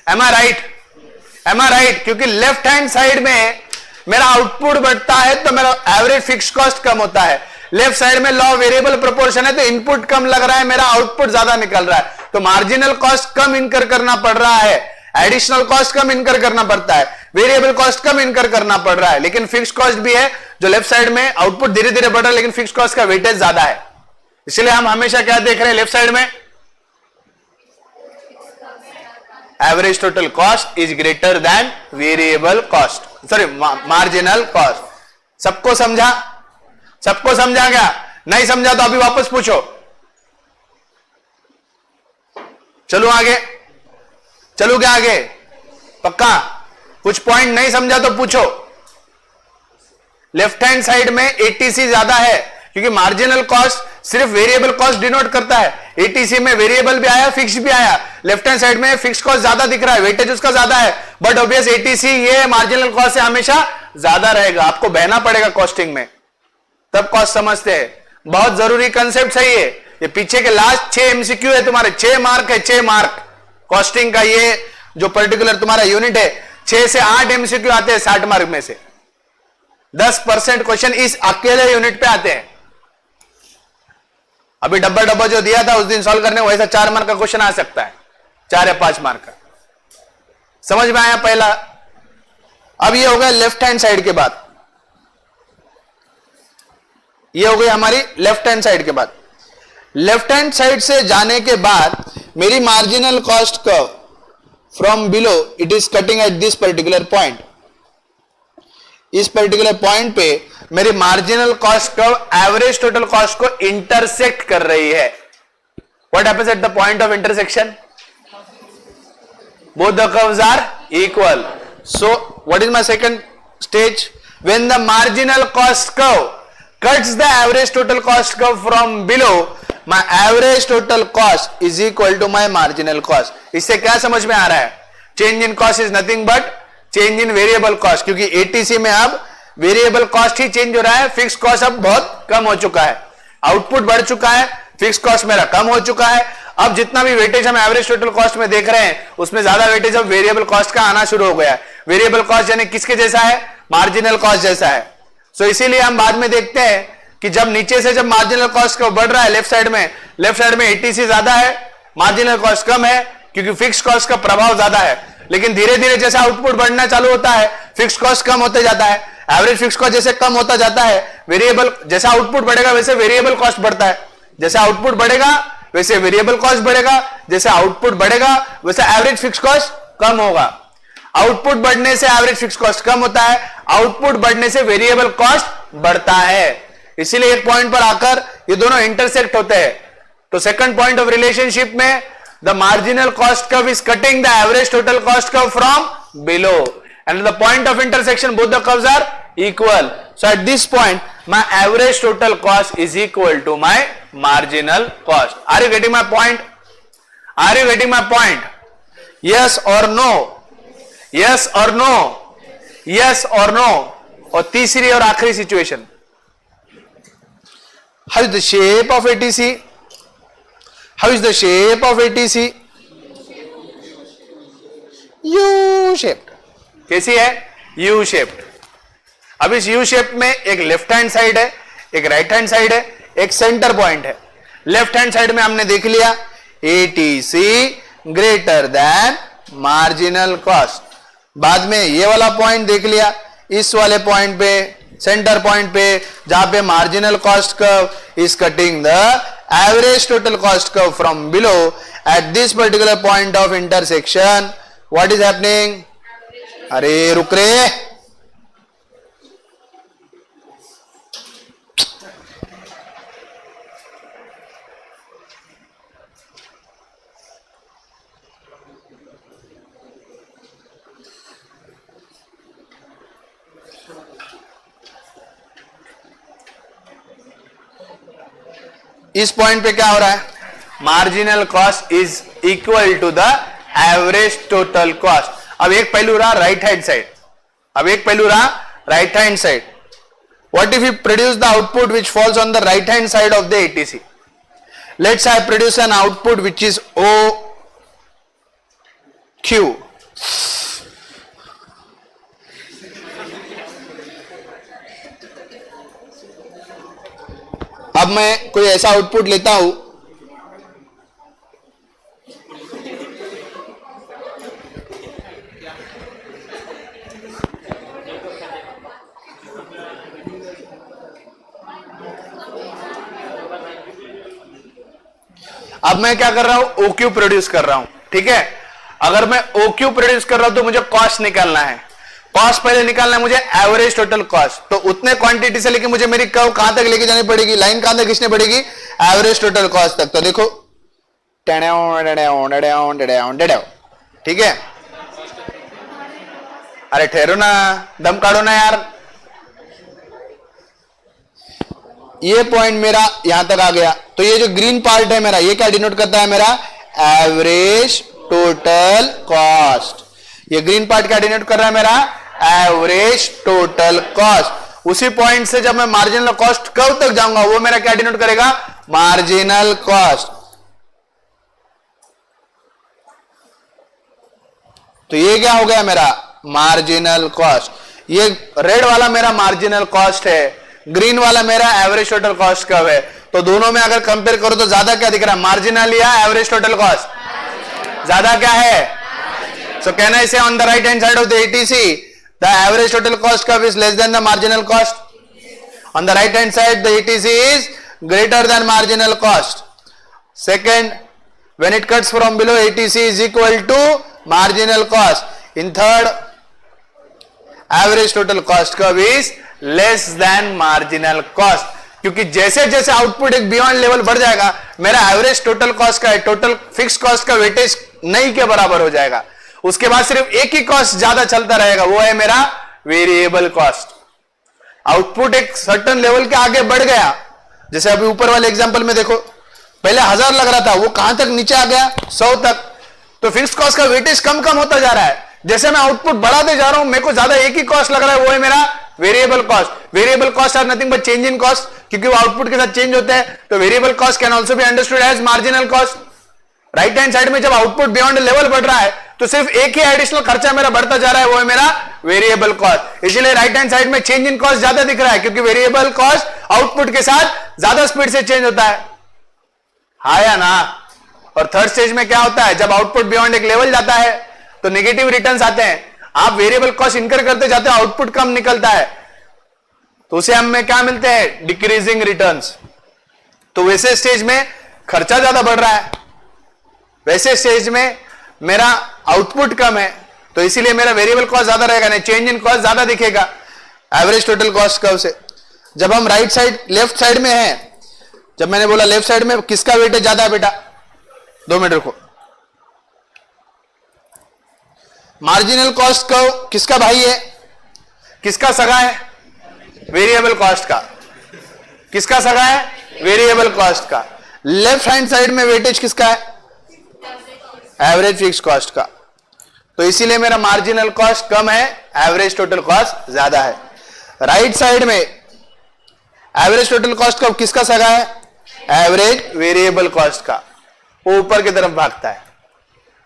Am I right? Am I right? क्योंकि लेफ्ट हैंड साइड में मेरा आउटपुट बढ़ता है तो मेरा एवरेज फिक्स कॉस्ट कम होता है। लेफ्ट साइड में लॉ वेरिएबल प्रोपोर्शन है, तो इनपुट कम लग रहा है, मेरा आउटपुट ज्यादा निकल रहा है, तो मार्जिनल कॉस्ट कम इनकर करना पड़ रहा है, एडिशनल कॉस्ट कम इनकर करना पड़ता है, वेरिएबल कॉस्ट कम इनकर करना पड़ रहा है। लेकिन फिक्स कॉस्ट भी है जो लेफ्ट साइड में आउटपुट धीरे धीरे बढ़ रहा है, लेकिन फिक्स कॉस्ट का वेटेज ज्यादा है। इसलिए हम हमेशा क्या देख रहे हैं लेफ्ट साइड में? Average total cost is greater then variable cost, sorry marginal cost. सबको समझा? सबको समझा क्या? नहीं समझा तो अभी वापस पूछो। चलो आगे, चलो क्या आगे? पक्का? कुछ पॉइंट नहीं समझा तो पूछो। लेफ्ट हैंड साइड में एटीसी ज्यादा है, क्योंकि मार्जिनल कॉस्ट सिर्फ वेरिएबल कॉस्ट डिनोट करता है। एटीसी में वेरिएबल भी आया, फिक्स भी आया। लेफ्ट हैंड साइड में फिक्स कॉस्ट ज्यादा दिख रहा है, वेटेज उसका ज्यादा है, बट ऑब्वियस एटीसी ये मार्जिनल कॉस्ट से हमेशा ज्यादा रहेगा। आपको बहना पड़ेगा कॉस्टिंग में, तब कॉस्ट समझते हैं। बहुत जरूरी कंसेप्ट है ये। ये पीछे के लास्ट 6 एमसीक्यू है तुम्हारे, 6 मार्क है, 6 मार्क कॉस्टिंग का। ये जो पर्टिकुलर तुम्हारा यूनिट है 6 से 8 एमसीक्यू आते हैं 60 मार्क में से। 10% क्वेश्चन इस अकेले यूनिट पे आते हैं। अभी डब्बा जो दिया था उस दिन सॉल्व करने, वैसा 4 मार्क का क्वेश्चन आ सकता है, 4 या 5 मार्क का। समझ में आया पहला? अब ये हो गया लेफ्ट हैंड साइड के बाद, ये हो गई हमारी लेफ्ट हैंड साइड के बाद। लेफ्ट हैंड साइड से जाने के बाद मेरी marginal cost curve from below it is cutting at this particular point. इस पर्टिकुलर पॉइंट पे मेरी marginal cost curve average total cost को इंटरसेक्ट कर रही है। What happens at the point of intersection? Both the curves are equal. So what is my second stage? When the marginal cost curve cuts the average total cost curve from below, my average total cost is equal to my marginal cost. इससे क्या समझ में आ रहा है? Change in cost is nothing but change in variable cost, क्योंकि ATC में अब variable cost ही change हो रहा है, fixed cost अब बहुत कम हो चुका है, आउटपुट बढ़ चुका है, fixed cost मेरा कम हो चुका है। अब जितना भी वेटेज हम एवरेज टोटल कॉस्ट में देख रहे हैं उसमें ज्यादा वेटेज अब वेरिएबल कॉस्ट का आना शुरू हो गया है। वेरिएबल कॉस्ट यानी किसके जैसा है? मार्जिनल कॉस्ट जैसा है। सो इसीलिए हम बाद में देखते हैं कि जब नीचे से जब मार्जिनल कॉस्ट को बढ़ रहा है लेफ्ट साइड में एटीसी ज्यादा है, मार्जिनल कॉस्ट कम है क्योंकि फिक्स कॉस्ट का प्रभाव ज्यादा है, लेकिन धीरे धीरे जैसे आउटपुट बढ़ना चालू होता है फिक्स कॉस्ट कम होते जाता है। एवरेज फिक्स कॉस्ट जैसे कम होता जाता है, वेरिएबल जैसा आउटपुट बढ़ेगा वैसे वेरिएबल कॉस्ट बढ़ता है, जैसे आउटपुट बढ़ेगा वैसे वेरिएबल कॉस्ट बढ़ेगा, जैसे आउटपुट बढ़ेगा वैसे एवरेज फिक्स कॉस्ट कम होगा। आउटपुट बढ़ने से एवरेज फिक्स कॉस्ट कम होता है, आउटपुट बढ़ने से वेरिएबल कॉस्ट बढ़ता है। इसीलिए एक पॉइंट पर आकर ये दोनों इंटरसेक्ट होते हैं। तो सेकंड पॉइंट ऑफ रिलेशनशिप में the marginal cost curve is cutting the average total cost curve from below, and the point of intersection both the curves are equal. So at this point my average total cost is equal to my marginal cost. Are you getting my point? Are you getting my point? Yes or no? Yes or no? Yes or no? और तीसरी और आखिरी situation, how is the shape of ATC? How is the shape of ATC? U shaped. कैसी है? U shaped. अब इस U shaped में एक लेफ्ट हैंड साइड है, एक राइट हैंड साइड है, एक सेंटर पॉइंट है। लेफ्ट हैंड साइड में हमने देख लिया ATC greater than marginal cost. बाद में ये वाला पॉइंट देख लिया, इस वाले पॉइंट पे, सेंटर पॉइंट पे, जहां पे marginal cost curve is cutting the average total cost curve from below. Eight this particular point of intersection what is happening? अरे रुक रे, इस पॉइंट पे क्या हो रहा है? Marginal cost is equal to the average total cost. अब एक पहलू रहा राइट हैंड साइड, अब एक पहलू रहा right hand side. What if you produce the output which falls on the right hand side of the ATC? Let's I produce an output which is O Q. अब मैं कोई ऐसा output लेता हूं, अब मैं क्या कर रहा हूं? OQ प्रोड्यूस कर रहा हूं, ठीक है। अगर मैं OQ प्रोड्यूस कर रहा हूं तो मुझे कॉस्ट निकालना है। कॉस्ट पहले निकालना है मुझे एवरेज टोटल कॉस्ट। तो उतने क्वांटिटी से लेके मुझे मेरी कर्व कहां तक लेके जानी पड़ेगी? लाइन कहां तक खींचनी पड़ेगी? एवरेज टोटल कॉस्ट तक। तो देखो ठीक है। अरे ठहरो ना, दम काढ़ो ना यार। ये पॉइंट मेरा यहां तक आ गया, तो ये जो ग्रीन पार्ट है मेरा, ये क्या डिनोट करता है? मेरा एवरेज टोटल कॉस्ट। ये ग्रीन पार्ट क्या डिनोट कर रहा है? मेरा एवरेज टोटल कॉस्ट। उसी पॉइंट से जब मैं मार्जिनल कॉस्ट कर्व तक जाऊंगा वो मेरा क्या डिनोट करेगा? Marginal cost. तो ये क्या हो गया मेरा? Marginal cost. ये रेड वाला मेरा मार्जिनल कॉस्ट है, ग्रीन वाला मेरा एवरेज टोटल कॉस्ट कर्व है। तो दोनों में अगर कंपेयर करो तो ज्यादा क्या दिख रहा है? मार्जिनल या एवरेज टोटल कॉस्ट? ज्यादा क्या है? So can I say on the right hand side of the ATC the average total cost curve is less than the marginal cost? On the right hand side the ATC is greater than marginal cost. Second, when it cuts from below, ATC is equal to marginal cost. In third, average total cost curve is less than marginal cost. क्योंकि जैसे जैसे output एक beyond level बढ़ जाएगा मेरा average total cost का, total fix cost का weightage नहीं के बराबर हो जाएगा। उसके बाद सिर्फ एक ही कॉस्ट ज्यादा चलता रहेगा, वो है मेरा वेरिएबल कॉस्ट। आउटपुट एक सर्टेन लेवल के आगे बढ़ गया, जैसे अभी ऊपर वाले एग्जांपल में देखो, पहले 1000 लग रहा था, वो कहां तक नीचे आ गया? 100 तक। तो फिक्स कॉस्ट का वेटेज कम कम होता जा रहा है। जैसे मैं आउटपुट बढ़ाते जा रहा हूं, मेरे को ज्यादा एक ही कॉस्ट लग रहा है, वो है मेरा variable cost. Variable cost are nothing but change in cost, क्योंकि वो आउटपुट के साथ चेंज होते हैं। तो variable cost can also be understood as marginal cost. Right hand side में जब आउटपुट बियॉन्ड लेवल बढ़ रहा है तो सिर्फ एक ही एडिशनल खर्चा मेरा बढ़ता जा रहा है, वो है मेरा वेरिएबल कॉस्ट। इसलिए राइट हैंड साइड में चेंज इन कॉस्ट ज्यादा दिख रहा है, क्योंकि वेरिएबल कॉस्ट आउटपुट के साथ ज्यादा स्पीड से चेंज होता है। हाँ या ना? और थर्ड स्टेज में क्या होता है, जब आउटपुट बियॉन्ड एक लेवल जाता है तो नेगेटिव रिटर्न्स आते हैं, आप वेरिएबल कॉस्ट इनकर करते जाते हो, आउटपुट कम निकलता है, तो उसे हमें क्या मिलते हैं, डिक्रीजिंग रिटर्न्स। तो वैसे स्टेज में खर्चा ज्यादा बढ़ रहा है, वैसे स्टेज में मेरा आउटपुट कम है, तो इसीलिए मेरा वेरिएबल कॉस्ट ज्यादा रहेगा, नहीं चेंज इन कॉस्ट ज्यादा दिखेगा एवरेज टोटल कॉस्ट कर्व से। जब हम राइट साइड लेफ्ट साइड में हैं, जब मैंने बोला लेफ्ट साइड में किसका वेटेज ज्यादा है बेटा, 2 मिनट रखो, मार्जिनल कॉस्ट कर्व किसका भाई है, किसका सगा है, वेरिएबल कॉस्ट का। किसका सगा है, वेरिएबल कॉस्ट का। लेफ्ट हैंड साइड में वेटेज किसका है, एवरेज फिक्स कॉस्ट का। तो इसीलिए मेरा मार्जिनल कॉस्ट कम है, एवरेज टोटल कॉस्ट ज्यादा है। राइट साइड में एवरेज टोटल कॉस्ट का किसका सगा है, एवरेज वेरिएबल कॉस्ट का, वो ऊपर की तरफ भागता है,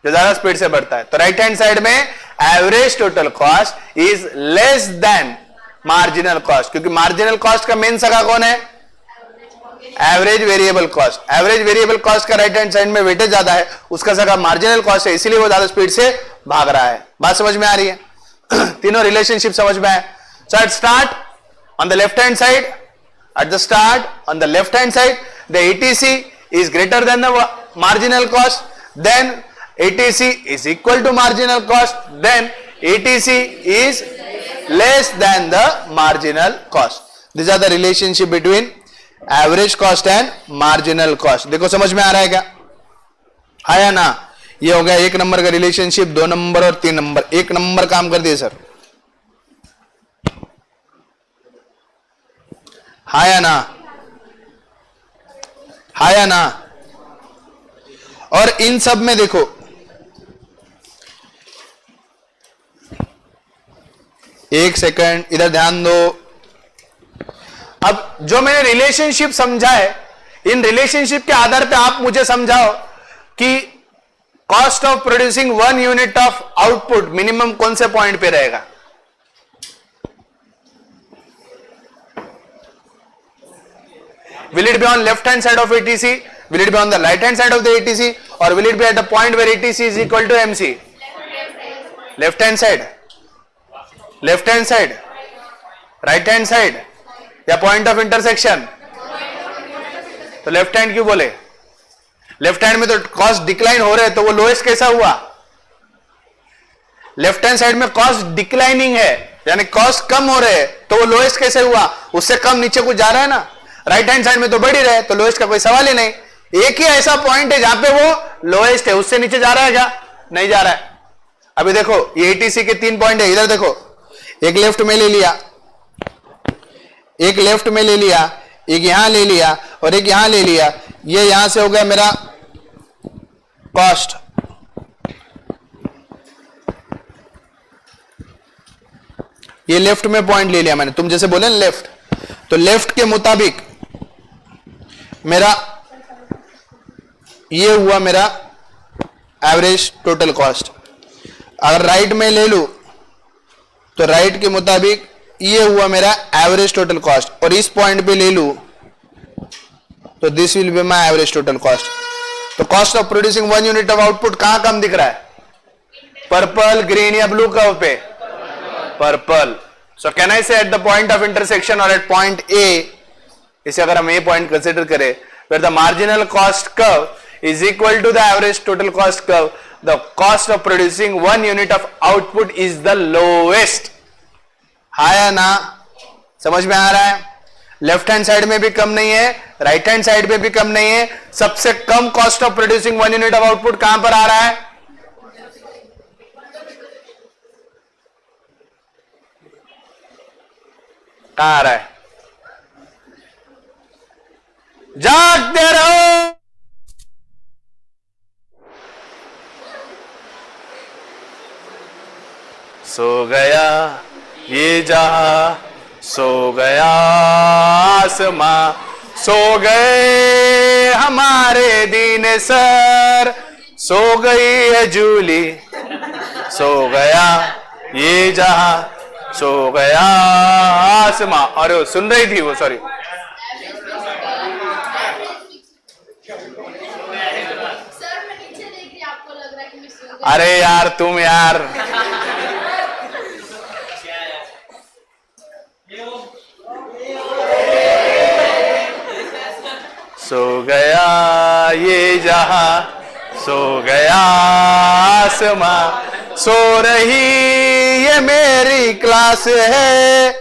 जो ज्यादा स्पीड से बढ़ता है। तो राइट हैंड साइड में average total cost is less then marginal cost, क्योंकि मार्जिनल कॉस्ट का मेन सगा कौन है, average variable cost. Average variable cost का राइट हैंड साइड में वेटेज ज्यादा है, उसका सगा मार्जिनल कॉस्ट है, इसीलिए वो ज्यादा स्पीड से भाग रहा है। बात समझ में आ रही है? तीनों रिलेशनशिप समझ में आए। So at start on the left hand side, at the start on the left hand side the ATC is greater than the marginal cost, then ATC is equal to marginal cost, then ATC is less than the marginal cost. These are the relationship between average cost and marginal cost. देखो समझ में आ रहा है क्या, आया ना? ये हो गया 1 नंबर का रिलेशनशिप, 2 नंबर और 3 नंबर। 1 नंबर काम कर दिए सर, आया ना, आया ना? और इन सब में देखो एक सेकंड इधर ध्यान दो। अब जो मैंने रिलेशनशिप समझा है, इन रिलेशनशिप के आधार पे आप मुझे समझाओ कि cost of producing 1 unit of output minimum कौन से पॉइंट पे रहेगा। Will it be on left hand side of ATC? Will it be on the right hand side of the ATC? Or will it be at the point where ATC is equal to MC? Left hand side. Left hand side. Right hand side. या point of intersection? तो left hand क्यों बोले? Left hand में तो cost decline हो रहे, तो वो लोएस्ट कैसा हुआ? लेफ्ट हैंड साइड में कॉस्ट डिक्लाइनिंग है, यानी कॉस्ट कम हो रहे, तो वो लोएस्ट कैसे हुआ? उससे कम नीचे कुछ जा रहा है ना। राइट हैंड साइड में तो बढ़ ही रहे, तो लोएस्ट का कोई सवाल ही नहीं। एक ही ऐसा पॉइंट है जहां पे वो लोएस्ट है, उससे नीचे जा रहा है क्या? नहीं जा रहा है। अभी देखो ये एटीसी के 3 पॉइंट है, इधर देखो, एक लेफ्ट में ले लिया, एक लेफ्ट में ले लिया, एक यहां ले लिया और एक यहां ले लिया। ये यहां से हो गया मेरा कॉस्ट, ये लेफ्ट में पॉइंट ले लिया मैंने, तुम जैसे बोले लेफ्ट, तो लेफ्ट के मुताबिक मेरा ये हुआ मेरा एवरेज टोटल कॉस्ट। अगर राइट में ले लूं तो राइट के मुताबिक ये हुआ मेरा एवरेज टोटल कॉस्ट, और इस पॉइंट पे ले लूं तो this will be my average total cost. तो cost of producing 1 unit of output कहां कम दिख रहा है? पर्पल, ग्रीन या ब्लू कर्व पे? Purple. So can I say at the point of intersection और एट पॉइंट ए, इसे अगर हम ए पॉइंट कंसीडर करें, where the marginal cost curve is equal to the average total cost curve, the cost of producing 1 unit of output is the lowest. आया ना? समझ में आ रहा है? लेफ्ट हैंड साइड में भी कम नहीं है, राइट हैंड साइड में भी कम नहीं है। सबसे कम cost of producing 1 unit of output कहां पर आ रहा है? कहां आ रहा है? जागते रहो। सो गया ये जहां, सो गया आसमां, सो गए हमारे दिन सर, सो गई है जूली, सो गया ये जहां, सो गया आसमां। और वो सुन रही थी वो, सॉरी, अरे यार तुम यार, सो गया ये जहां, सो गया आसमां, सो रही ये मेरी क्लास है,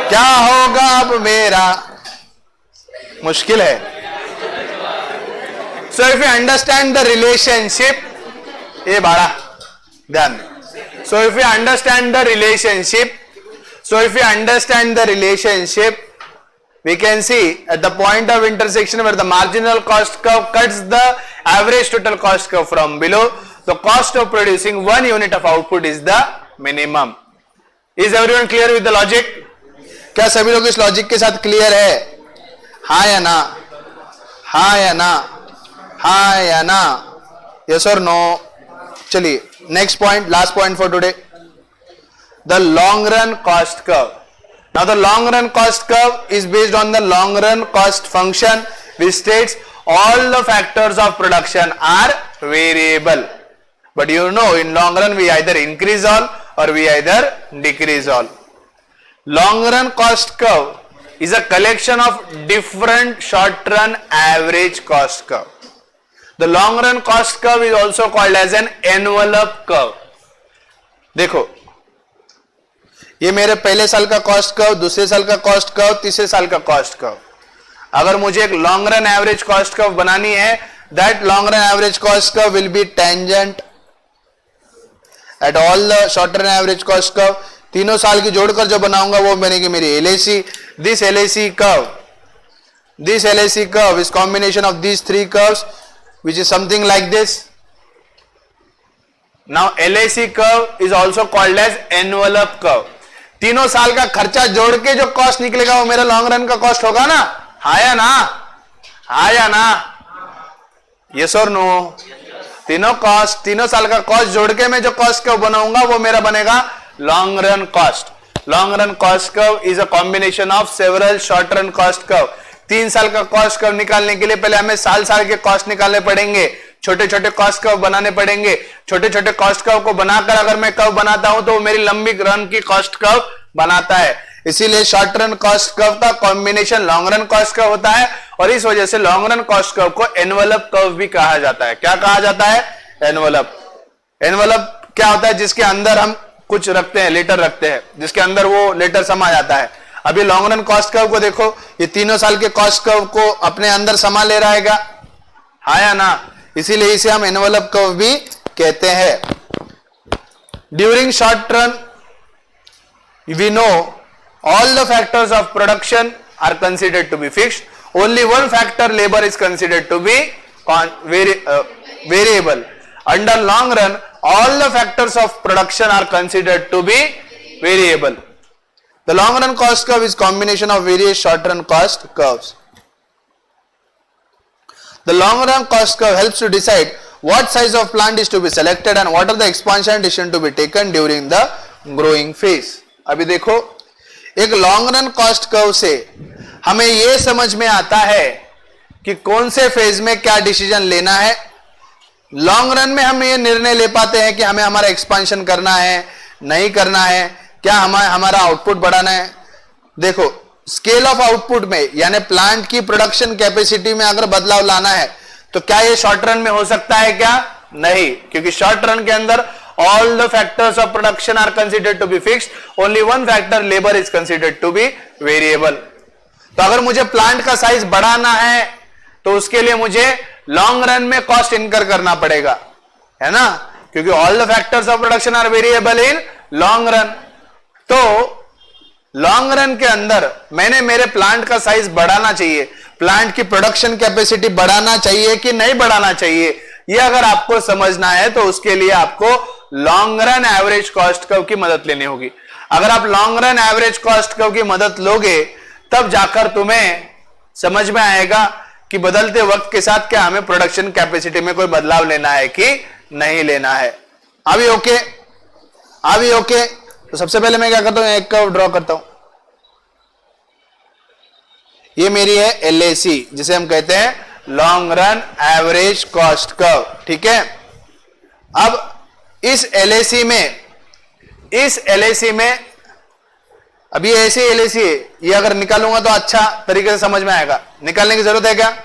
क्या होगा अब मेरा, मुश्किल है। So if you understand the relationship, ये बड़ा ध्यान। So if you understand the relationship, so if you understand the relationship, we can see at the point of intersection where the marginal cost curve cuts the average total cost curve from below, the cost of producing 1 unit of output is the minimum. Is everyone clear with the logic? क्या सभी लोग इस logic के साथ clear है? हाँ या ना, हाँ या ना, हाँ या ना, यस और नो। चलिए next point, last point for today, the long run cost curve. Now the long run cost curve is based on the long run cost function which states all the factors of production are variable. But you know in long run we either increase all or we either decrease all. Long run cost curve is a collection of different short run average cost curve. The long run cost curve is also called as an envelope curve. देखो ये मेरे पहले साल का cost curve, दूसरे साल का cost curve, तीसरे साल का कॉस्ट कर्व। अगर मुझे एक long run average cost curve बनानी है, that long run average cost curve will be tangent at all the short run average cost curve. तीनों साल की जोड़कर जो बनाऊंगा वो बनेगी मेरी LAC. This LAC curve is combination of these 3 curves which is something like this. Now LAC curve is also called as envelope curve. तीनों साल का खर्चा जोड़ के जो कॉस्ट निकलेगा वो मेरा लॉन्ग रन का कॉस्ट होगा ना, हाँ या ना, हाँ या ना, यस और नो। तीनों साल का कॉस्ट जोड़ के मैं जो कॉस्ट कर्व बनाऊंगा वो मेरा बनेगा long run cost. Long run cost curve is a combination of several short run cost curve. 3 साल का कॉस्ट कर्व निकालने के लिए पहले हमें साल के कॉस्ट निकालने पड़ेंगे, छोटे छोटे कॉस्ट कर्व बनाने पड़ेंगे। छोटे छोटे कॉस्ट कर्व को बनाकर अगर मैं कर्व बनाता हूं तो वो मेरी लंबी रन की कॉस्ट कर्व बनाता है। इसीलिए शॉर्ट रन कॉस्ट कर्व का combination long run cost curve होता है और इस वजह से लॉन्ग रन कॉस्ट कर्व को एनवेलप कर्व भी कहा जाता है। क्या कहा जाता है? एनवेलप। एनवेलप क्या होता है? जिसके अंदर हम कुछ रखते हैं, लेटर रखते हैं, जिसके अंदर वो लेटर समा जाता है। अभी लॉन्ग रन कॉस्ट कर्व को देखो, ये तीनों साल के कॉस्ट कर्व को अपने अंदर समा ले रहा है, हाँ या ना? इसीलिए इसे हम एनवेलप कर्व भी कहते हैं। During short run we know all the factors of production are considered to be fixed. Only one factor, labor, is considered to be variable. Under long run, all the factors of production are considered to be variable. The long run cost curve is combination of various short run cost curves. The long run cost curve helps to decide what size of plant is to be selected and what are the expansion decision to be taken during the growing phase. अभी देखो, एक long run cost curve से हमें यह समझ में आता है कि कौन से फेज में क्या डिसीजन लेना है। लॉन्ग रन में हम ये निर्णय ले पाते हैं कि हमें हमारा एक्सपेंशन करना है, नहीं करना है, क्या हमारा आउटपुट बढ़ाना है। देखो, स्केल ऑफ आउटपुट में यानी प्लांट की प्रोडक्शन कैपेसिटी में अगर बदलाव लाना है तो क्या ये शॉर्ट रन में हो सकता है? क्या नहीं, क्योंकि शॉर्ट रन के अंदर all the factors of production are considered to be fixed. Only one factor, labor, is considered to be variable. तो अगर मुझे प्लांट का साइज बढ़ाना है तो उसके लिए मुझे लॉन्ग रन में कॉस्ट इनकर करना पड़ेगा, है ना, क्योंकि all the factors of production are variable in long run. तो लॉन्ग रन के अंदर मैंने मेरे प्लांट का साइज बढ़ाना चाहिए, प्लांट की प्रोडक्शन कैपेसिटी बढ़ाना चाहिए कि नहीं बढ़ाना चाहिए, ये अगर आपको समझना है तो उसके लिए आपको long run average cost curve की मदद लेनी होगी। अगर आप long run average cost curve की मदद लोगे तब जाकर तुम्हें समझ में आएगा कि बदलते वक्त के साथ क्या हमें प्रोडक्शन कैपेसिटी में कोई बदलाव लेना है कि नहीं लेना है। अभी ओके, अभी ओके। तो सबसे पहले मैं क्या करता हूं, एक कर्व ड्रॉ करता हूं। ये मेरी है एलएसी, जिसे हम कहते हैं long run average cost curve. ठीक है, अब इस एलएसी में अब ये ऐसे एलएसी है, ये अगर निकालूंगा तो अच्छा तरीके से समझ में आएगा। निकालने की जरूरत है क्या?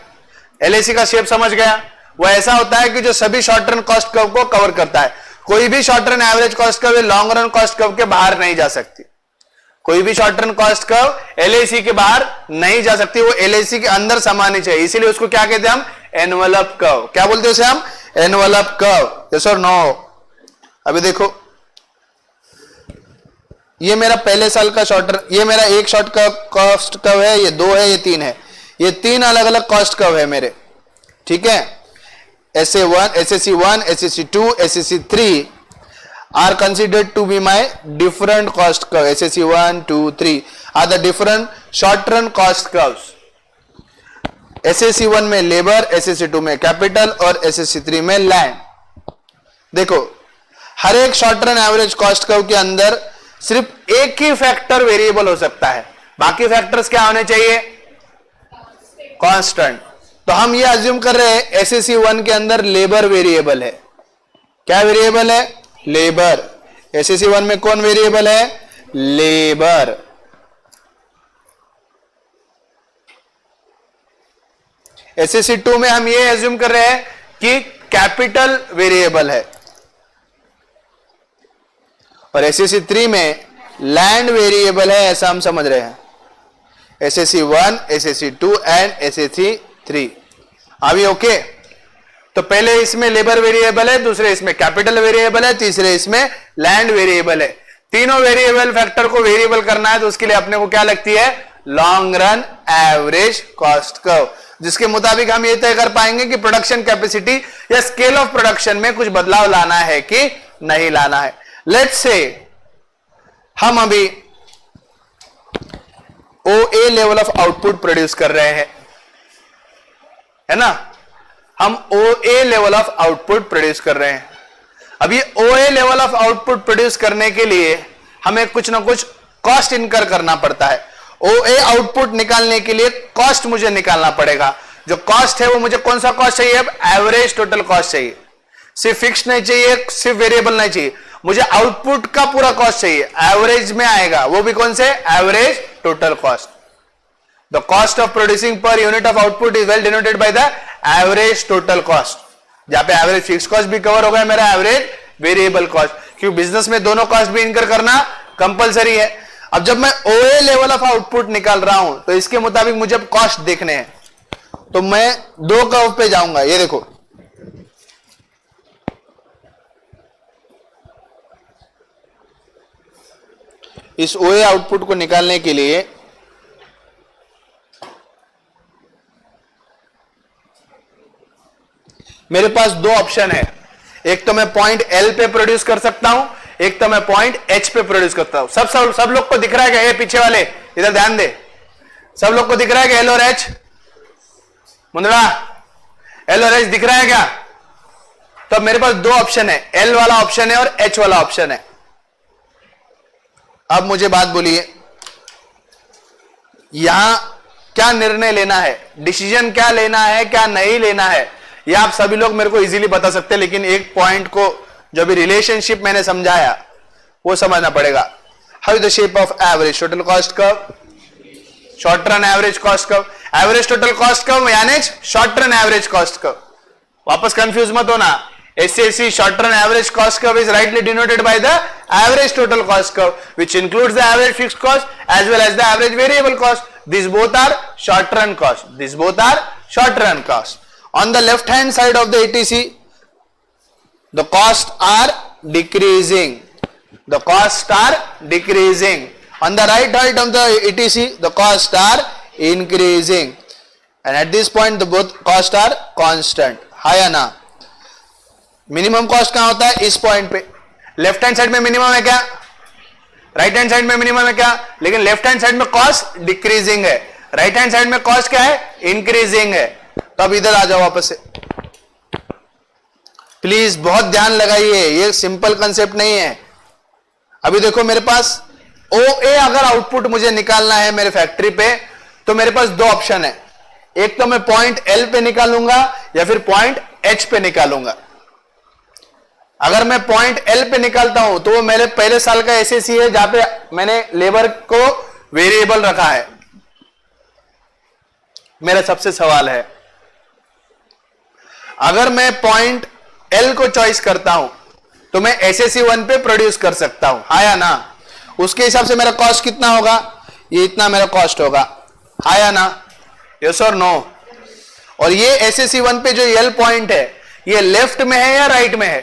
एलएसी का शेप समझ गया? वो ऐसा होता है कि जो सभी शॉर्ट रन कॉस्ट कर्व को कवर करता है। कोई भी short run average cost curve long run cost curve के बाहर नहीं जा सकती। कोई भी short run cost curve LAC के बाहर नहीं जा सकती, वो एलएसी के अंदर समानी चाहिए। इसीलिए उसको क्या कहते हैं हम? Envelope curve. क्या बोलते हैं उसे हम? Envelope curve. Yes or no? अभी देखो, ये मेरा पहले साल का शॉर्ट, ये मेरा एक शॉर्ट का कॉस्ट कर्व है, ये 2 है, ये 3 है, ये 3 अलग अलग कॉस्ट कर्व है मेरे। ठीक है, SA1, SSC1, SSC2, SSC3 are considered to be my different cost curve. SSC1, 2, 3 are the different short run cost curves. SSC1 में लेबर, SSC2 में कैपिटल और SSC3 में लैंड। देखो, हर एक short run average cost curve के अंदर सिर्फ एक ही फैक्टर वेरिएबल हो सकता है, बाकी फैक्टर्स क्या होने चाहिए? कांस्टेंट। तो हम ये अज्यूम कर रहे हैं SSC1 के अंदर लेबर वेरिएबल है। क्या वेरिएबल है? लेबर। SSC1 में कौन वेरिएबल है? लेबर। SSC2 में हम ये अज्यूम कर रहे हैं कि कैपिटल वेरिएबल है, और SSC3 में लैंड वेरिएबल है, ऐसा हम समझ रहे हैं। SSC1, SSC2 एंड SSC3 अभी ओके। तो पहले इसमें लेबर वेरिएबल है, दूसरे इसमें कैपिटल वेरिएबल है, तीसरे इसमें लैंड वेरिएबल है। तीनों वेरिएबल फैक्टर को वेरिएबल करना है तो उसके लिए अपने को क्या लगती है? Long run average cost curve, जिसके मुताबिक हम ये तय कर पाएंगे कि प्रोडक्शन कैपेसिटी या स्केल ऑफ प्रोडक्शन में कुछ बदलाव लाना है कि नहीं लाना है। लेट्स से हम अभी OA level of output produce कर रहे हैं, है ना? हम OA level of output produce कर रहे हैं। अब ये OA level of output produce करने के लिए हमें कुछ ना कुछ कॉस्ट इनकर करना पड़ता है। OA आउटपुट निकालने के लिए कॉस्ट मुझे निकालना पड़ेगा। जो कॉस्ट है वो मुझे कौन सा कॉस्ट चाहिए? अब एवरेज टोटल कॉस्ट चाहिए। सिर्फ फिक्स नहीं चाहिए, सिर्फ वेरिएबल नहीं चाहिए, मुझे आउटपुट का पूरा कॉस्ट चाहिए। एवरेज में आएगा, वो भी कौन से? Average total cost. The cost of producing per unit of output is well denoted by the average total cost. जहां पे एवरेज फिक्स कॉस्ट भी कवर होगा मेरा एवरेज वेरिएबल कॉस्ट, क्योंकि बिजनेस में दोनों कॉस्ट भी इनकर करना कंपलसरी है। अब जब मैं OA लेवल ऑफ आउटपुट निकाल रहा हूं तो इसके मुताबिक मुझे अब कॉस्ट देखने हैं, तो मैं 2 कर्व पे जाऊंगा। ये देखो, इस OA आउटपुट को निकालने के लिए मेरे पास 2 ऑप्शन है। एक तो मैं पॉइंट L पे प्रोड्यूस कर सकता हूं, एक तो मैं पॉइंट H पे प्रोड्यूस करता हूं। सब लोग को दिख रहा है क्या? ये पीछे वाले इधर ध्यान दे, सब लोग को दिख रहा है क्या? L और H, मुंदड़ा, L और H दिख रहा है क्या? तो मेरे पास 2 ऑप्शन है, L वाला ऑप्शन है और H वाला ऑप्शन है। अब मुझे बात बोलिए, यहां क्या निर्णय लेना है? डिसीजन क्या लेना है, क्या नहीं लेना है, ये आप सभी लोग मेरे को इजीली बता सकते हैं, लेकिन एक पॉइंट को, जो भी रिलेशनशिप मैंने समझाया वो समझना पड़ेगा। How is the shape of average total cost curve? Short run average cost curve, average total cost curve यानी short run average cost curve. वापस कंफ्यूज मत होना। SAC short run average cost curve is rightly denoted by the average total cost curve, which includes the average fixed cost as well as the average variable cost. These both are short run cost. These both are short run cost. On the left hand side of the ETC, the costs are decreasing. The costs are decreasing. On the right side of the ETC, the costs are increasing. And at this point, the both costs are constant. हाँ या ना? Minimum cost कहां होता है? इस point पे। Left hand side में minimum है क्या? राइट हैंड साइड में मिनिमम है क्या? लेकिन लेफ्ट हैंड साइड में कॉस्ट डिक्रीजिंग है, राइट हैंड साइड में कॉस्ट क्या है? इंक्रीजिंग है। तो अब इधर आ जाओ वापस से, प्लीज बहुत ध्यान लगाइए, ये सिंपल कंसेप्ट नहीं है। अभी देखो मेरे पास OA अगर आउटपुट मुझे निकालना है मेरे फैक्ट्री पे, तो मेरे पास 2 ऑप्शन है। एक तो मैं पॉइंट एल पे निकालूंगा या फिर पॉइंट एच पे निकालूंगा। अगर मैं पॉइंट एल पे निकालता हूं तो वो मेरे पहले साल का एसएससी है जहां पे मैंने लेबर को वेरिएबल रखा है। मेरा सबसे सवाल है, अगर मैं पॉइंट एल को चॉइस करता हूं तो मैं एसएससी 1 पे प्रोड्यूस कर सकता हूं, हाँ या ना? उसके हिसाब से मेरा कॉस्ट कितना होगा? ये इतना मेरा कॉस्ट होगा, हाँ या ना? Yes or no? और ये एसएससी 1 पे जो एल पॉइंट है ये लेफ्ट में है या राइट में है?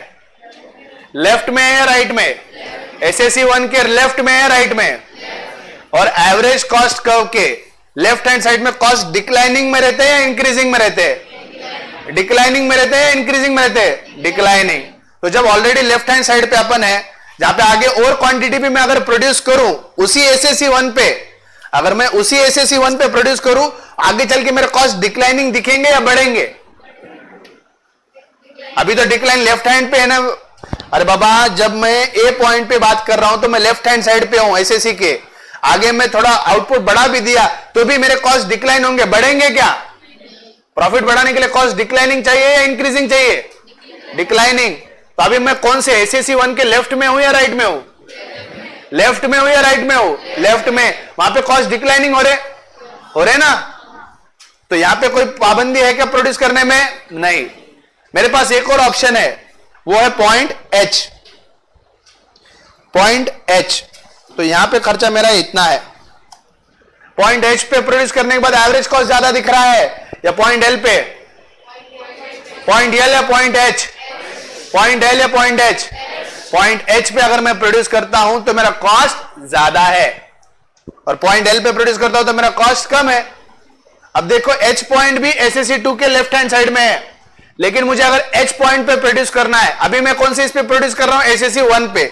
लेफ्ट में है या राइट में? एसएससी 1 के लेफ्ट में है राइट में? और एवरेज कॉस्ट कर्व के लेफ्ट हैंड साइड में कॉस्ट डिक्लाइनिंग में रहते हैं या इंक्रीजिंग में रहते हैं? डिक्लाइनिंग में रहते हैं या इंक्रीजिंग में रहते हैं? डिक्लाइनिंग। तो जब ऑलरेडी लेफ्ट हैंड साइड पे अपन है जहां पे आगे और क्वांटिटी भी मैं अगर प्रोड्यूस करूं उसी एसएससी 1 पे, अगर मैं उसी एसएससी 1 पे प्रोड्यूस करूं, आगे चल के मेरे कॉस्ट डिक्लाइनिंग दिखेंगे या बढ़ेंगे? अभी तो डिक्लाइन लेफ्ट हैंड पे है ना। अरे बाबा, जब मैं ए पॉइंट पे बात कर रहा हूं तो मैं लेफ्ट हैंड साइड पे हूं एसएससी के, आगे मैं थोड़ा आउटपुट बढ़ा भी दिया तो भी मेरे कॉस्ट डिक्लाइन होंगे, बढ़ेंगे क्या? प्रॉफिट बढ़ाने के लिए कॉस्ट डिक्लाइनिंग चाहिए या इंक्रीजिंग चाहिए? डिक्लाइनिंग। तो अभी मैं कौन से एसएससी 1 के लेफ्ट में हूं या राइट में हूं? लेफ्ट में हूं या राइट में हूं? लेफ्ट में। वहां पे कॉस्ट डिक्लाइनिंग हो रहे ना। तो यहां पे कोई पाबंदी है क्या प्रोड्यूस करने में? नहीं। मेरे पास एक और ऑप्शन है, वो है पॉइंट एच। पॉइंट एच, तो यहां पे खर्चा मेरा इतना है। पॉइंट एच पे प्रोड्यूस करने के बाद एवरेज कॉस्ट ज्यादा दिख रहा है या पॉइंट एल पे? पॉइंट एल या पॉइंट एच? पॉइंट एल या पॉइंट एच? पॉइंट एच पे अगर मैं प्रोड्यूस करता हूं तो मेरा कॉस्ट ज्यादा है और पॉइंट एल पे प्रोड्यूस करता हूं तो मेरा कॉस्ट कम है। अब देखो, एच पॉइंट भी एसएससी 2 के लेफ्ट हैंड साइड में है, लेकिन मुझे अगर एच पॉइंट पे प्रोड्यूस करना है, अभी मैं कौन से इस पे प्रोड्यूस कर रहा हूं? एसएससी 1 पे।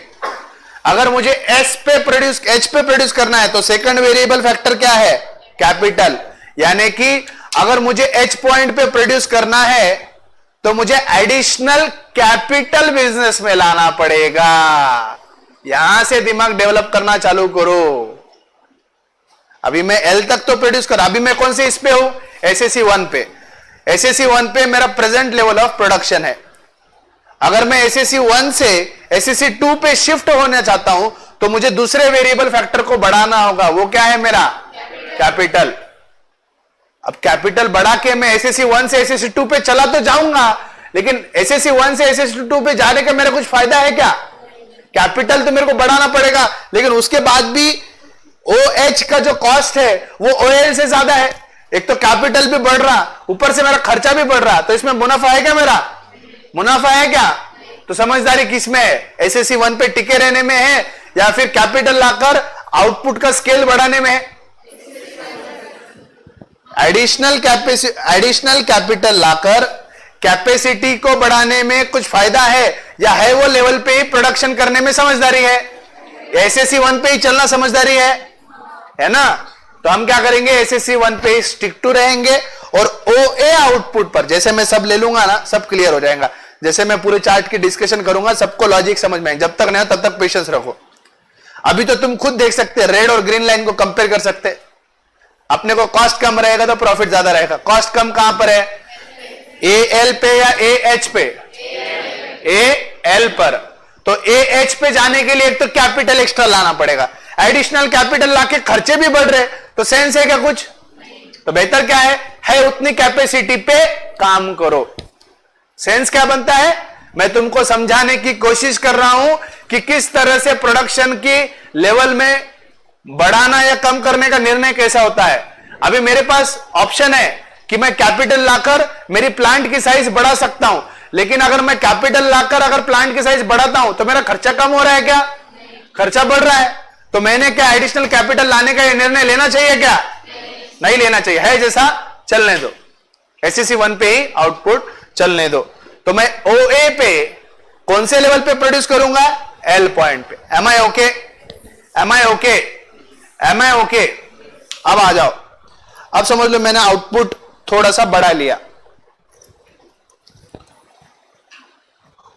अगर मुझे एच पे प्रोड्यूस करना है तो सेकंड वेरिएबल फैक्टर क्या है? कैपिटल। यानी कि अगर मुझे एच पॉइंट पे प्रोड्यूस करना है तो मुझे एडिशनल कैपिटल बिजनेस में लाना पड़ेगा। यहां से दिमाग डेवलप करना चालू करो। अभी मैं एल तक तो प्रोड्यूस कर, अभी मैं कौन से इस पे हूं? एसएससी 1 पे। एसएससी 1 पे मेरा प्रेजेंट लेवल ऑफ प्रोडक्शन है। अगर मैं एसएससी 1 से एसएससी 2 पे शिफ्ट होना चाहता हूं तो मुझे दूसरे वेरिएबल फैक्टर को बढ़ाना होगा। वो क्या है मेरा? कैपिटल। अब कैपिटल बढ़ा के मैं एसएससी 1 से एसएससी 2 पे चला तो जाऊंगा, लेकिन एसएससी 1 से एसएससी 2 पे जाने का मेरा कुछ फायदा है क्या? कैपिटल तो मेरे को बढ़ाना पड़ेगा, लेकिन उसके बाद भी ओएच का जो कॉस्ट है वो ओएल से ज्यादा है। एक तो कैपिटल भी बढ़ रहा, ऊपर से मेरा खर्चा भी बढ़ रहा, तो इसमें मुनाफा है क्या? मेरा मुनाफा है क्या? तो समझदारी किस में है? एसएससी 1 पे टिके रहने में है या फिर कैपिटल लाकर आउटपुट का स्केल बढ़ाने में है? एडिशनल कैपिटल लाकर कैपेसिटी को बढ़ाने में कुछ फायदा है या है वो लेवल पे ही प्रोडक्शन करने में समझदारी है? एसएससी 1 पे ही चलना समझदारी है ना? तो हम क्या करेंगे? एसएससी 1 पे स्टिक टू रहेंगे और ओए आउटपुट पर जैसे मैं सब ले लूंगा ना, सब क्लियर हो जाएगा। जैसे मैं पूरे चार्ट की डिस्कशन करूंगा, सबको लॉजिक समझ में आएगा। जब तक नहीं हो तब तक पेशेंस रखो। अभी तो तुम खुद देख सकते, रेड और ग्रीन लाइन को कंपेयर कर सकते। अपने को कॉस्ट कम रहेगा तो प्रॉफिट ज्यादा रहेगा। कॉस्ट कम कहां पर है? ए एल पे या ए एच पे? ए एल पर। तो ए एच पे जाने के लिए एक तो कैपिटल एक्स्ट्रा लाना पड़ेगा, एडिशनल कैपिटल लाके खर्चे भी बढ़ रहे, तो सेंस है क्या कुछ? तो बेहतर क्या है उतनी कैपेसिटी पे काम करो। सेंस क्या बनता है? मैं तुमको समझाने की कोशिश कर रहा हूं कि किस तरह से प्रोडक्शन की लेवल में बढ़ाना या कम करने का निर्णय कैसा होता है। अभी मेरे पास ऑप्शन है कि मैं कैपिटल लाकर मेरी प्लांट की साइज बढ़ा सकता हूं, लेकिन अगर मैं कैपिटल लाकर अगर प्लांट की साइज बढ़ाता हूं तो मेरा खर्चा कम हो रहा है क्या? खर्चा बढ़ रहा है। तो मैंने क्या एडिशनल कैपिटल लाने का निर्णय लेना चाहिए क्या? नहीं लेना चाहिए। है जैसा चलने दो, एसएससी 1 पे ही आउटपुट चलने दो। तो मैं ओए पे कौन से लेवल पे प्रोड्यूस करूंगा? एल पॉइंट पे। एम आई ओके? एम आई ओके? एम आई ओके? अब आ जाओ, अब समझ लो मैंने आउटपुट थोड़ा सा बढ़ा लिया,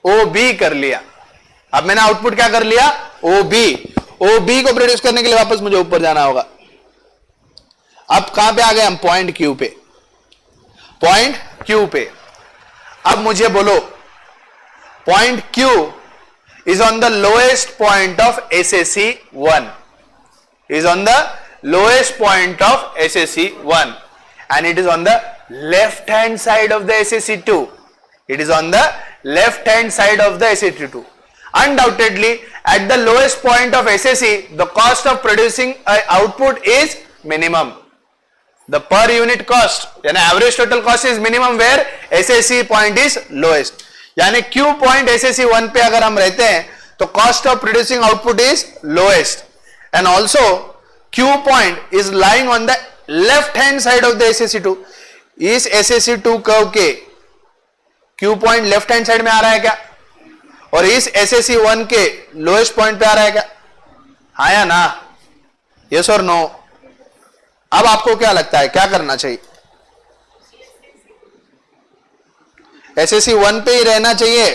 ओ बी कर लिया। अब मैंने आउटपुट क्या कर लिया? O B. ओ बी को प्रोड्यूस करने के लिए वापस मुझे ऊपर जाना होगा। अब कहां पे आ गए हम? पॉइंट क्यू पे। पॉइंट क्यू पे। अब मुझे बोलो point Q is on the lowest point of SSE1, is on the lowest point of SSE1 and it is on the left hand side of the SSE2. It is on the left hand side of the SSE2. Undoubtedly at the lowest point of SSE the cost of producing output is minimum. The per unit cost यानी average total cost is minimum where SSE point is lowest. यानी Q point SSE1 पे अगर हम रहते हैं तो cost of producing output is lowest and also Q point is lying on the left hand side of the SSE2. इस SSE2 curve के Q point left hand side में आ रहा है क्या, और इस SSE1 के लोएस्ट पॉइंट पे आ रहा है क्या? हाँ या ना, यस और नो? अब आपको क्या लगता है क्या करना चाहिए? SSE1 पे ही रहना चाहिए?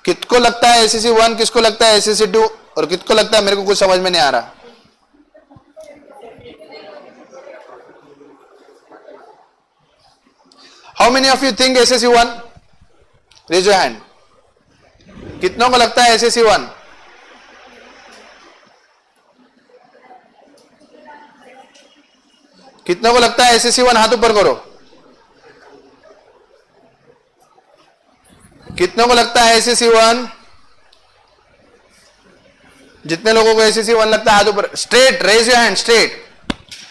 किसको लगता है SSE1, किसको लगता है SSE2, और किसको लगता है मेरे को कुछ समझ में नहीं आ रहा? How many of you think SSE1? Raise your hand. कितनों को लगता है SSE1? कितनों को लगता है SSE1? हाथ ऊपर करो. कितनों को लगता है SSE1? जितने लोगों को SSE1 लगता है हाथ ऊपर. Straight, raise your hand straight.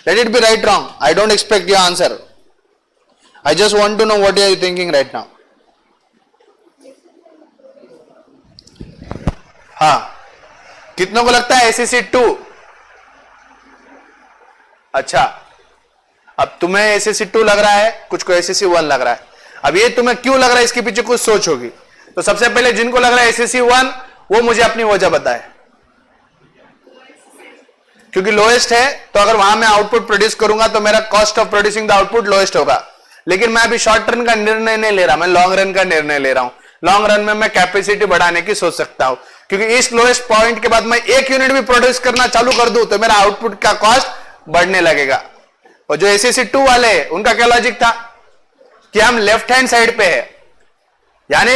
Let it be right wrong. I don't expect your answer. I just want to know what are you thinking right now. हाँ, कितनों को लगता है SSE2? अच्छा, अब तुम्हें SSE2 लग रहा है, कुछ को SSE1 लग रहा है. अब ये तुम्हें क्यों लग रहा है इसके पीछे कुछ सोच होगी. तो सबसे पहले जिनको लग रहा है SSE1 वो मुझे अपनी वजह बताए. क्योंकि लोएस्ट है तो अगर वहां मैं आउटपुट प्रोड्यूस करूंगा तो मेरा cost of producing the output lowest होगा. लेकिन मैं अभी शॉर्ट रन का निर्णय नहीं ले रहा, मैं लॉन्ग रन का निर्णय ले रहा हूं. लॉन्ग रन में मैं कैपेसिटी बढ़ाने की सोच सकता हूं, क्योंकि इस लोएस्ट पॉइंट के बाद मैं 1 यूनिट भी प्रोड्यूस करना चालू कर दूं तो मेरा आउटपुट का कॉस्ट बढ़ने लगेगा. और जो SSE2 वाले हैं उनका क्या लॉजिक था कि हम लेफ्ट हैंड साइड पे है, यानी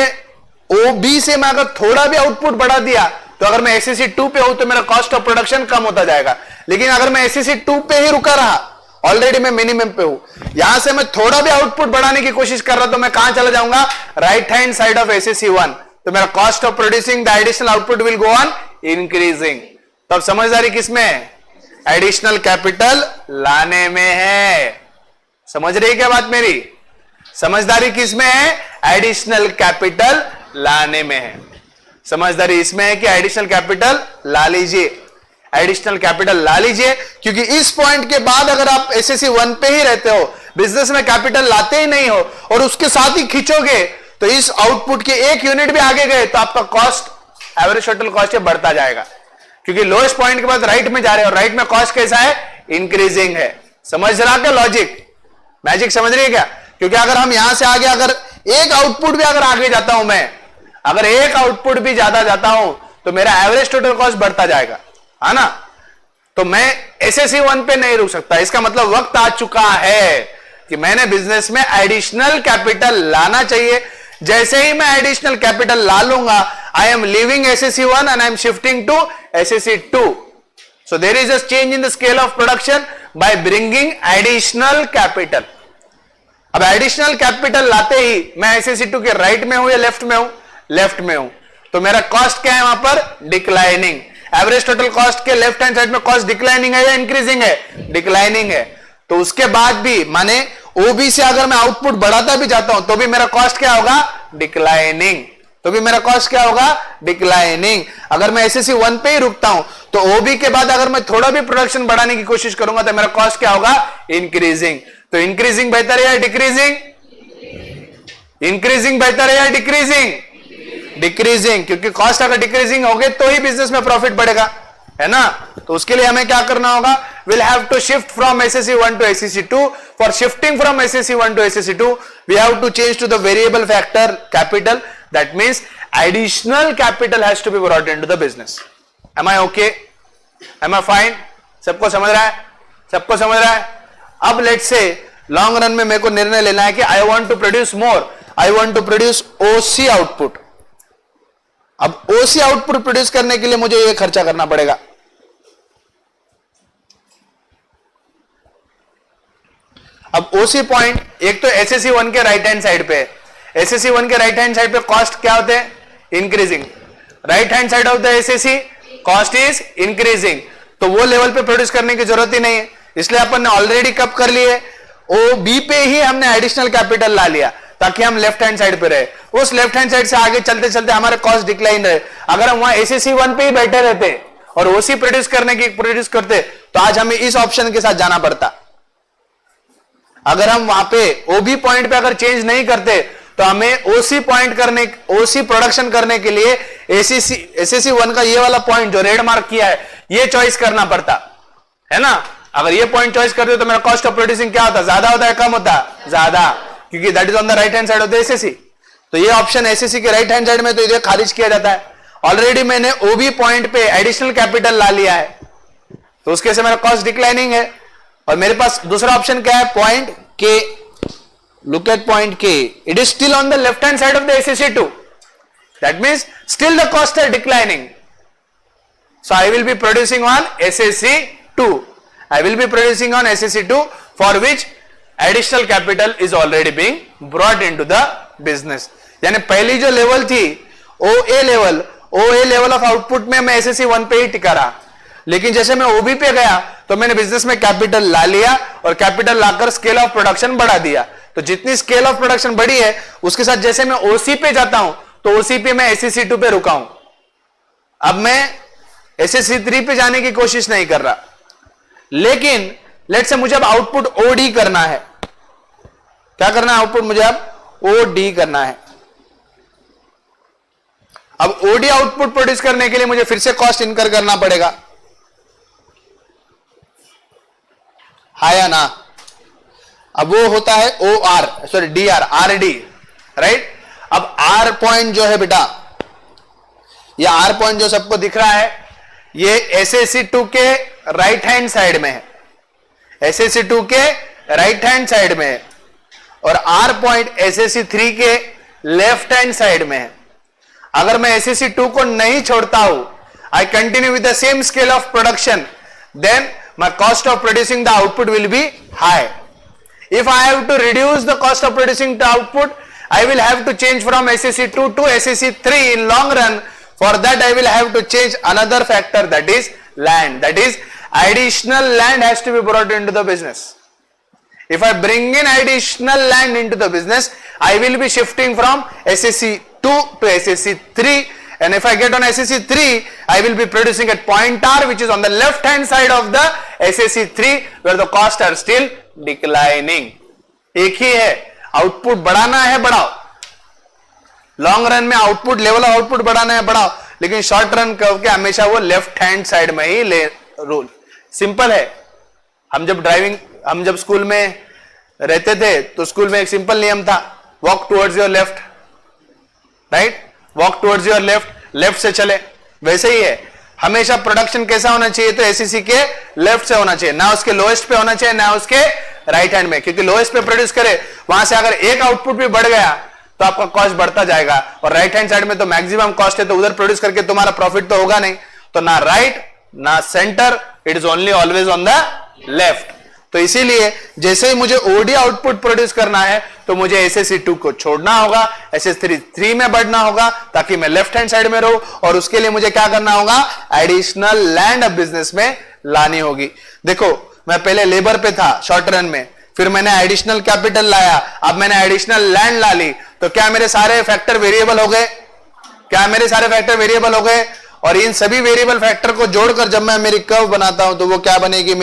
OB से मैं अगर थोड़ा भी आउटपुट बढ़ा दिया तो अगर मैं SSE2 पे हूं तो मेरा कॉस्ट ऑफ प्रोडक्शन कम होता जाएगा. लेकिन अगर मैं SSE2 पे ही रुका रहा, ऑलरेडी मैं मिनिमम पे हूं, यहां से मैं थोड़ा भी आउटपुट बढ़ाने की कोशिश कर रहा तो मैं कहां चला जाऊंगा? Right hand side of SSE1. तो मेरा cost of producing the additional output will go on increasing. तो अब समझदारी किसमें है? एडिशनल कैपिटल लाने में है. समझ रही है क्या बात मेरी? समझदारी किसमें है? एडिशनल कैपिटल लाने में है. समझदारी इसमें है कि एडिशनल कैपिटल ला लीजिए, एडिशनल कैपिटल ला लीजिए. क्योंकि इस पॉइंट के बाद अगर आप SSE1 पे ही रहते हो, बिजनेस में कैपिटल लाते ही नहीं हो और उसके साथ ही खींचोगे तो इस आउटपुट के 1 यूनिट भी आगे गए तो आपका कॉस्ट, एवरेज टोटल कॉस्ट बढ़ता जाएगा. क्योंकि लोएस्ट पॉइंट के बाद राइट में जा रहे हो, राइट में कॉस्ट कैसा है? इंक्रीजिंग है. समझ रहा क्या लॉजिक? मैजिक समझ रही है क्या? क्योंकि अगर हम यहां से आगे अगर एक आउटपुट भी अगर आगे जाता हूं, मैं अगर एक आउटपुट भी ज्यादा जाता हूं तो मेरा एवरेज टोटल कॉस्ट बढ़ता जाएगा, है ना? तो मैं SSE1 पे नहीं रुक सकता. इसका मतलब वक्त आ चुका है कि मैंने बिजनेस में एडिशनल कैपिटल लाना चाहिए. जैसे ही मैं एडिशनल कैपिटल ला लूंगा, I am leaving SSE1 and I am shifting to SSE2. So there is a change in the scale of production by bringing additional capital. अब एडिशनल कैपिटल लाते ही मैं SSE2 के राइट में हूं या लेफ्ट में हूं? लेफ्ट में हूं. तो मेरा कॉस्ट क्या है वहां पर? डिक्लाइनिंग. एवरेज टोटल कॉस्ट के लेफ्ट हैंड साइड में कॉस्ट डिक्लाइनिंग है या इंक्रीजिंग है? डिक्लाइनिंग है. तो उसके बाद भी माने OB से अगर मैं आउटपुट बढ़ाता भी जाता हूं तो भी मेरा कॉस्ट क्या होगा? डिक्लाइनिंग. तो भी मेरा कॉस्ट क्या होगा? डिक्लाइनिंग. अगर मैं SSE1 पे ही रुकता हूं तो OB के बाद अगर मैं थोड़ा भी प्रोडक्शन बढ़ाने की कोशिश करूंगा तो मेरा कॉस्ट क्या होगा? इंक्रीजिंग. तो इंक्रीजिंग बेहतर है या डिक्रीजिंग? इंक्रीजिंग बेहतर है या डिक्रीजिंग? डिक्रीजिंग. क्योंकि कॉस्ट अगर डिक्रीजिंग होगे तो ही बिजनेस में प्रॉफिट बढ़ेगा, है ना? तो उसके लिए हमें क्या करना होगा? we'll have to shift from SSE1 to SSE2. For shifting from SSE1 to SSE2, we have to change to the variable factor capital. That means additional capital has to be brought into the business. Am I okay? Am I fine? सबको समझ रहा है? सबको समझ रहा है? अब let's say long run में मेरे को निर्णय लेना है कि I want to produce more, I want to produce OC output. अब ओसी आउटपुट प्रोड्यूस करने के लिए मुझे यह खर्चा करना पड़ेगा। अब ओसी पॉइंट, एक तो एसएससी 1 के राइट हैंड साइड पे, एसएससी 1 के राइट हैंड साइड पे कॉस्ट क्या होते हैं? Increasing. Right hand side of the SSC cost is increasing, तो वो लेवल पे प्रोड्यूस करने की जरूरत ही नहीं है, इसलिए अपन ने ऑलरेडी कब कर लिए, ओ बी पे ही हमने एडिशनल कैपिटल ला लिया ताकि हम लेफ्ट हैंड साइड पे रहे। उस लेफ्ट हैंड साइड से आगे चलते चलते हमारे कॉस्ट डिक्लाइन रहे। अगर हम वहां एसएससी 1 पे ही बैठे रहते और ओसी प्रोड्यूस करते तो आज हमें इस ऑप्शन के साथ जाना पड़ता। अगर हम वहां पे ओबी पॉइंट पे अगर चेंज नहीं करते तो हमें ओसी प्रोडक्शन करने के लिए एसएससी 1 का ये वाला पॉइंट जो रेड मार्क किया है ये चॉइस करना पड़ता है ना। अगर ये पॉइंट चॉइस करते तो मेरा कॉस्ट ऑफ प्रोड्यूसिंग क्या होता? ज्यादा होता है, कम होता? ज्यादा, क्योंकि that is on the right hand side of the SSC. तो ये ऑप्शन एसएससी के राइट हैंड साइड में, तो इधर खारिज किया जाता है। ऑलरेडी मैंने ओबी पॉइंट पे एडिशनल कैपिटल ला लिया है, तो उसके से मेरा कॉस्ट डिक्लाइनिंग है। और मेरे पास दूसरा ऑप्शन क्या है? Point K. Look at point K, it is still on the left hand side of the SSC 2, that means still the cost are declining. So I will be producing on SSC 2. I will be producing on SSC 2 for which additional capital is already being brought into the business. यानी पहली जो level थी OA level of output में मैं SSC 1 पे ही टिका रहा, लेकिन जैसे मैं OB पे गया तो मैंने बिजनेस में कैपिटल ला लिया और capital locker scale of production बढ़ा दिया। तो जितनी स्केल ऑफ प्रोडक्शन बढ़ी है उसके साथ जैसे मैं OC पे जाता हूं तो OC पे मैं SSC 2 पे रुका हूं। अब मैं एसएससी 3 पे जाने की कोशिश नहीं कर रहा, लेकिन लेट्स से मुझे अब आउटपुट ओडी करना है। क्या करना है? आउटपुट मुझे अब ओडी करना है। अब ओडी आउटपुट प्रोड्यूस करने के लिए मुझे फिर से कॉस्ट इनकर करना पड़ेगा, हा या ना? अब वो होता है आरडी, राइट। अब आर पॉइंट जो है बेटा, ये आर पॉइंट जो सबको दिख रहा है ये एसएससी 2 के राइट हैंड साइड में है, एसएससी 2 के राइट हैंड साइड में है, और आर पॉइंट एसएससी 3 के लेफ्ट हैंड साइड में है। अगर मैं एसएससी 2 को नहीं छोड़ता हूं, I continue with the same scale of production, then my cost of producing the output will be high. If I have to reduce the cost of producing the output, I will have to change from SSC 2 to SSC 3 in long run. For that I will have to change another factor, that is land. That is additional land has to be brought into the business. If I bring in additional land into the business, I will be shifting from SSC 2 to SSC 3. And if I get on SSC 3, I will be producing at point R, which is on the left hand side of the SSC 3, where the costs are still declining. एक ही है, output बढ़ाना है बढ़ाओ, long run में output level of output बढ़ाना है बढ़ाओ, लेकिन शॉर्ट रन कर्व के हमेशा वो लेफ्ट हैंड साइड में ही ले। रूल सिंपल है। हम जब स्कूल में रहते थे तो स्कूल में एक सिंपल नियम था, walk towards your left, right, walk towards your left से चले। वैसे ही है, हमेशा प्रोडक्शन कैसा होना चाहिए? तो एसएससी के लेफ्ट से होना चाहिए, ना उसके लोएस्ट पे होना चाहिए, ना उसके राइट हैंड में, क्योंकि लोएस्ट पे प्रोड्यूस करे वहां से अगर एक आउटपुट भी बढ़ गया तो आपका कॉस्ट बढ़ता जाएगा, और राइट हैंड साइड में तो मैक्सिमम कॉस्ट है, तो उधर प्रोड्यूस करके तुम्हारा प्रॉफिट तो होगा नहीं। तो ना राइट ना centre, it is only always on the left. तो इसीलिए जैसे ही मुझे ओडी आउटपुट प्रोड्यूस करना है तो मुझे एसएससी 2 को छोड़ना होगा, एसएससी 3 में बढ़ना होगा ताकि मैं लेफ्ट हैंड साइड में रहूं, और उसके लिए मुझे क्या करना होगा? एडिशनल लैंड अब बिजनेस में लानी होगी। देखो, मैं पहले लेबर पे था शॉर्ट रन में, फिर मैंने एडिशनल कैपिटल लाया, अब मैंने एडिशनल लैंड ला ली, तो क्या मेरे सारे फैक्टर वेरिएबल हो गए? क्या मेरे सारे फैक्टर वेरिएबल हो गए? और इन सभी वेरिएबल फैक्टर को जोड़कर जब मैं मेरी कर्व बनाता हूं तो वो क्या बनेगी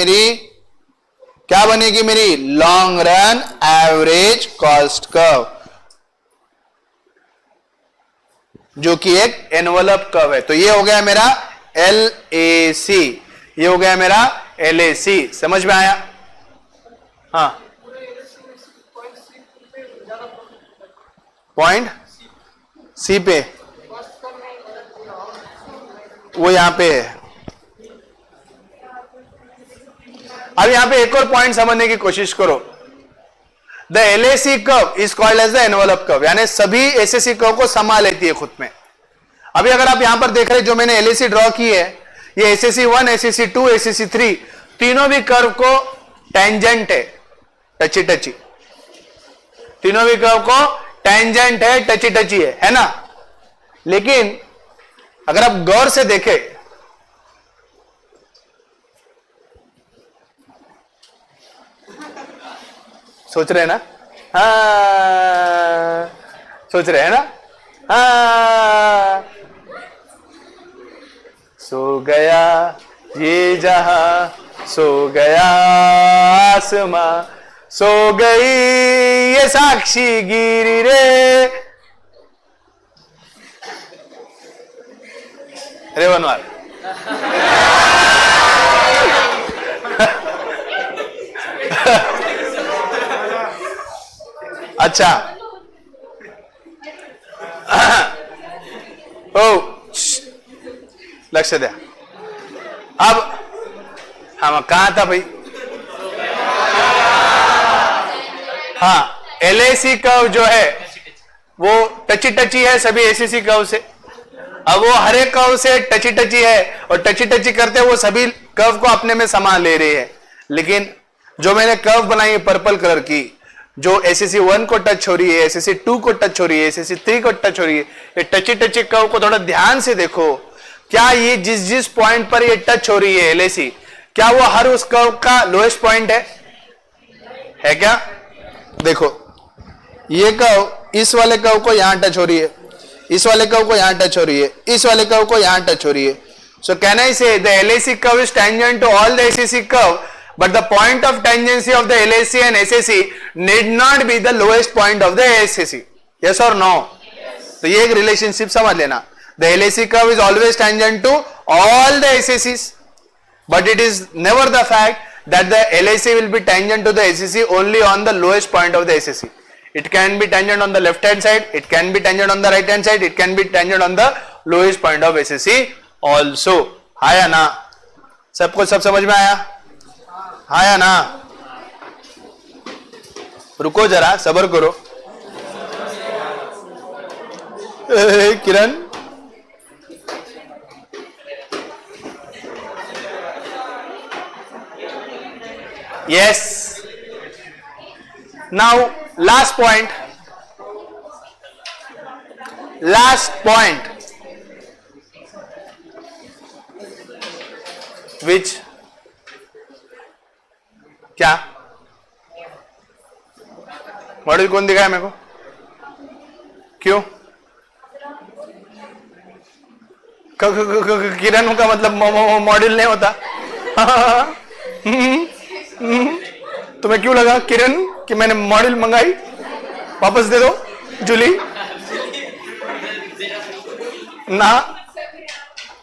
मेरी long run average cost curve, जो कि एक एनवलप कर्व है। तो ये हो गया मेरा LAC, ये हो गया मेरा LAC। समझ में आया? हाँ, पॉइंट सी पे, वो यहां पे है। अब यहां पे एक और पॉइंट समझने की कोशिश करो। The LAC curve is called as the envelope curve, यानी सभी SAC कर्व को समा लेती है खुद में। अभी अगर आप यहां पर देख रहे हैं जो मैंने LAC ड्रॉ की है, ये SAC1, SAC2, SAC3 तीनों भी कर्व को टेंजेंट है, टची टची, तीनों भी कर्व को टेंजेंट है, टची टची है ना। लेकिन अगर आप गौर से देखें, सोच रहे हैं ना, हाँ सोच रहे हैं ना, हाँ सो गया ये जहां, सो गया आसमां, सो गई ये साक्षी गिरी रे। अरे बनवाल अच्छा ओ लक्ष्य दिया। अब हम कहां था भाई, हाँ LAC कर्व जो है वो टची टची है सभी SAC कर्व से। अब वो हर एक कर्व से टची टची है और टची टची करते वो सभी कर्व को अपने में समा ले रही है। लेकिन जो मैंने कर्व बनाई है पर्पल कलर की, जो SAC1 को टच हो रही है, SAC2 को टच हो रही है, SAC3 को टच हो रही है, ये टची टची कर्व को थोड़ा ध्यान से देखो। क्या ये जिस जिस पॉइंट पर ये टच हो रही है LAC, क्या वो हर उस कर्व का लोएस्ट पॉइंट है क्या? देखो ये कर्व इस वाले कर्व को यहां टच हो रही है, इस वाले कर्व को यहां टच हो रही है, इस वाले कर्व को यहां टच हो रही है। सो can I say the LAC curve is tangent to all the SAC curve, but the point of tangency of the LAC and SAC need not be the lowest point of the SAC. Yes or no? तो ये एक relationship समझ लेना। The LAC curve is always tangent to all the SACs, but it is never the fact that the LAC will be tangent to the SAC only on the lowest point of the SAC. It can be tangent on the left hand side, it can be tangent on the right hand side, it can be tangent on the lowest point of SAC also. हाँ या ना? सबको सब समझ में आया? हाँ या ना? रुको जरा, सब्र करो। किरण yes, now last point which क्या मॉडल कौन दिखाया मेरे को? क्यों? किरण का मतलब मॉडल नहीं होता? तुम्हें क्यों लगा किरण कि मैंने मॉडल मंगाई? वापस दे दो जूली। ना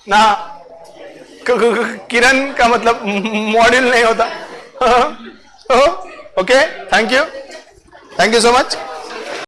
ना किरण का मतलब मॉडल नहीं होता। Okay, thank you so much.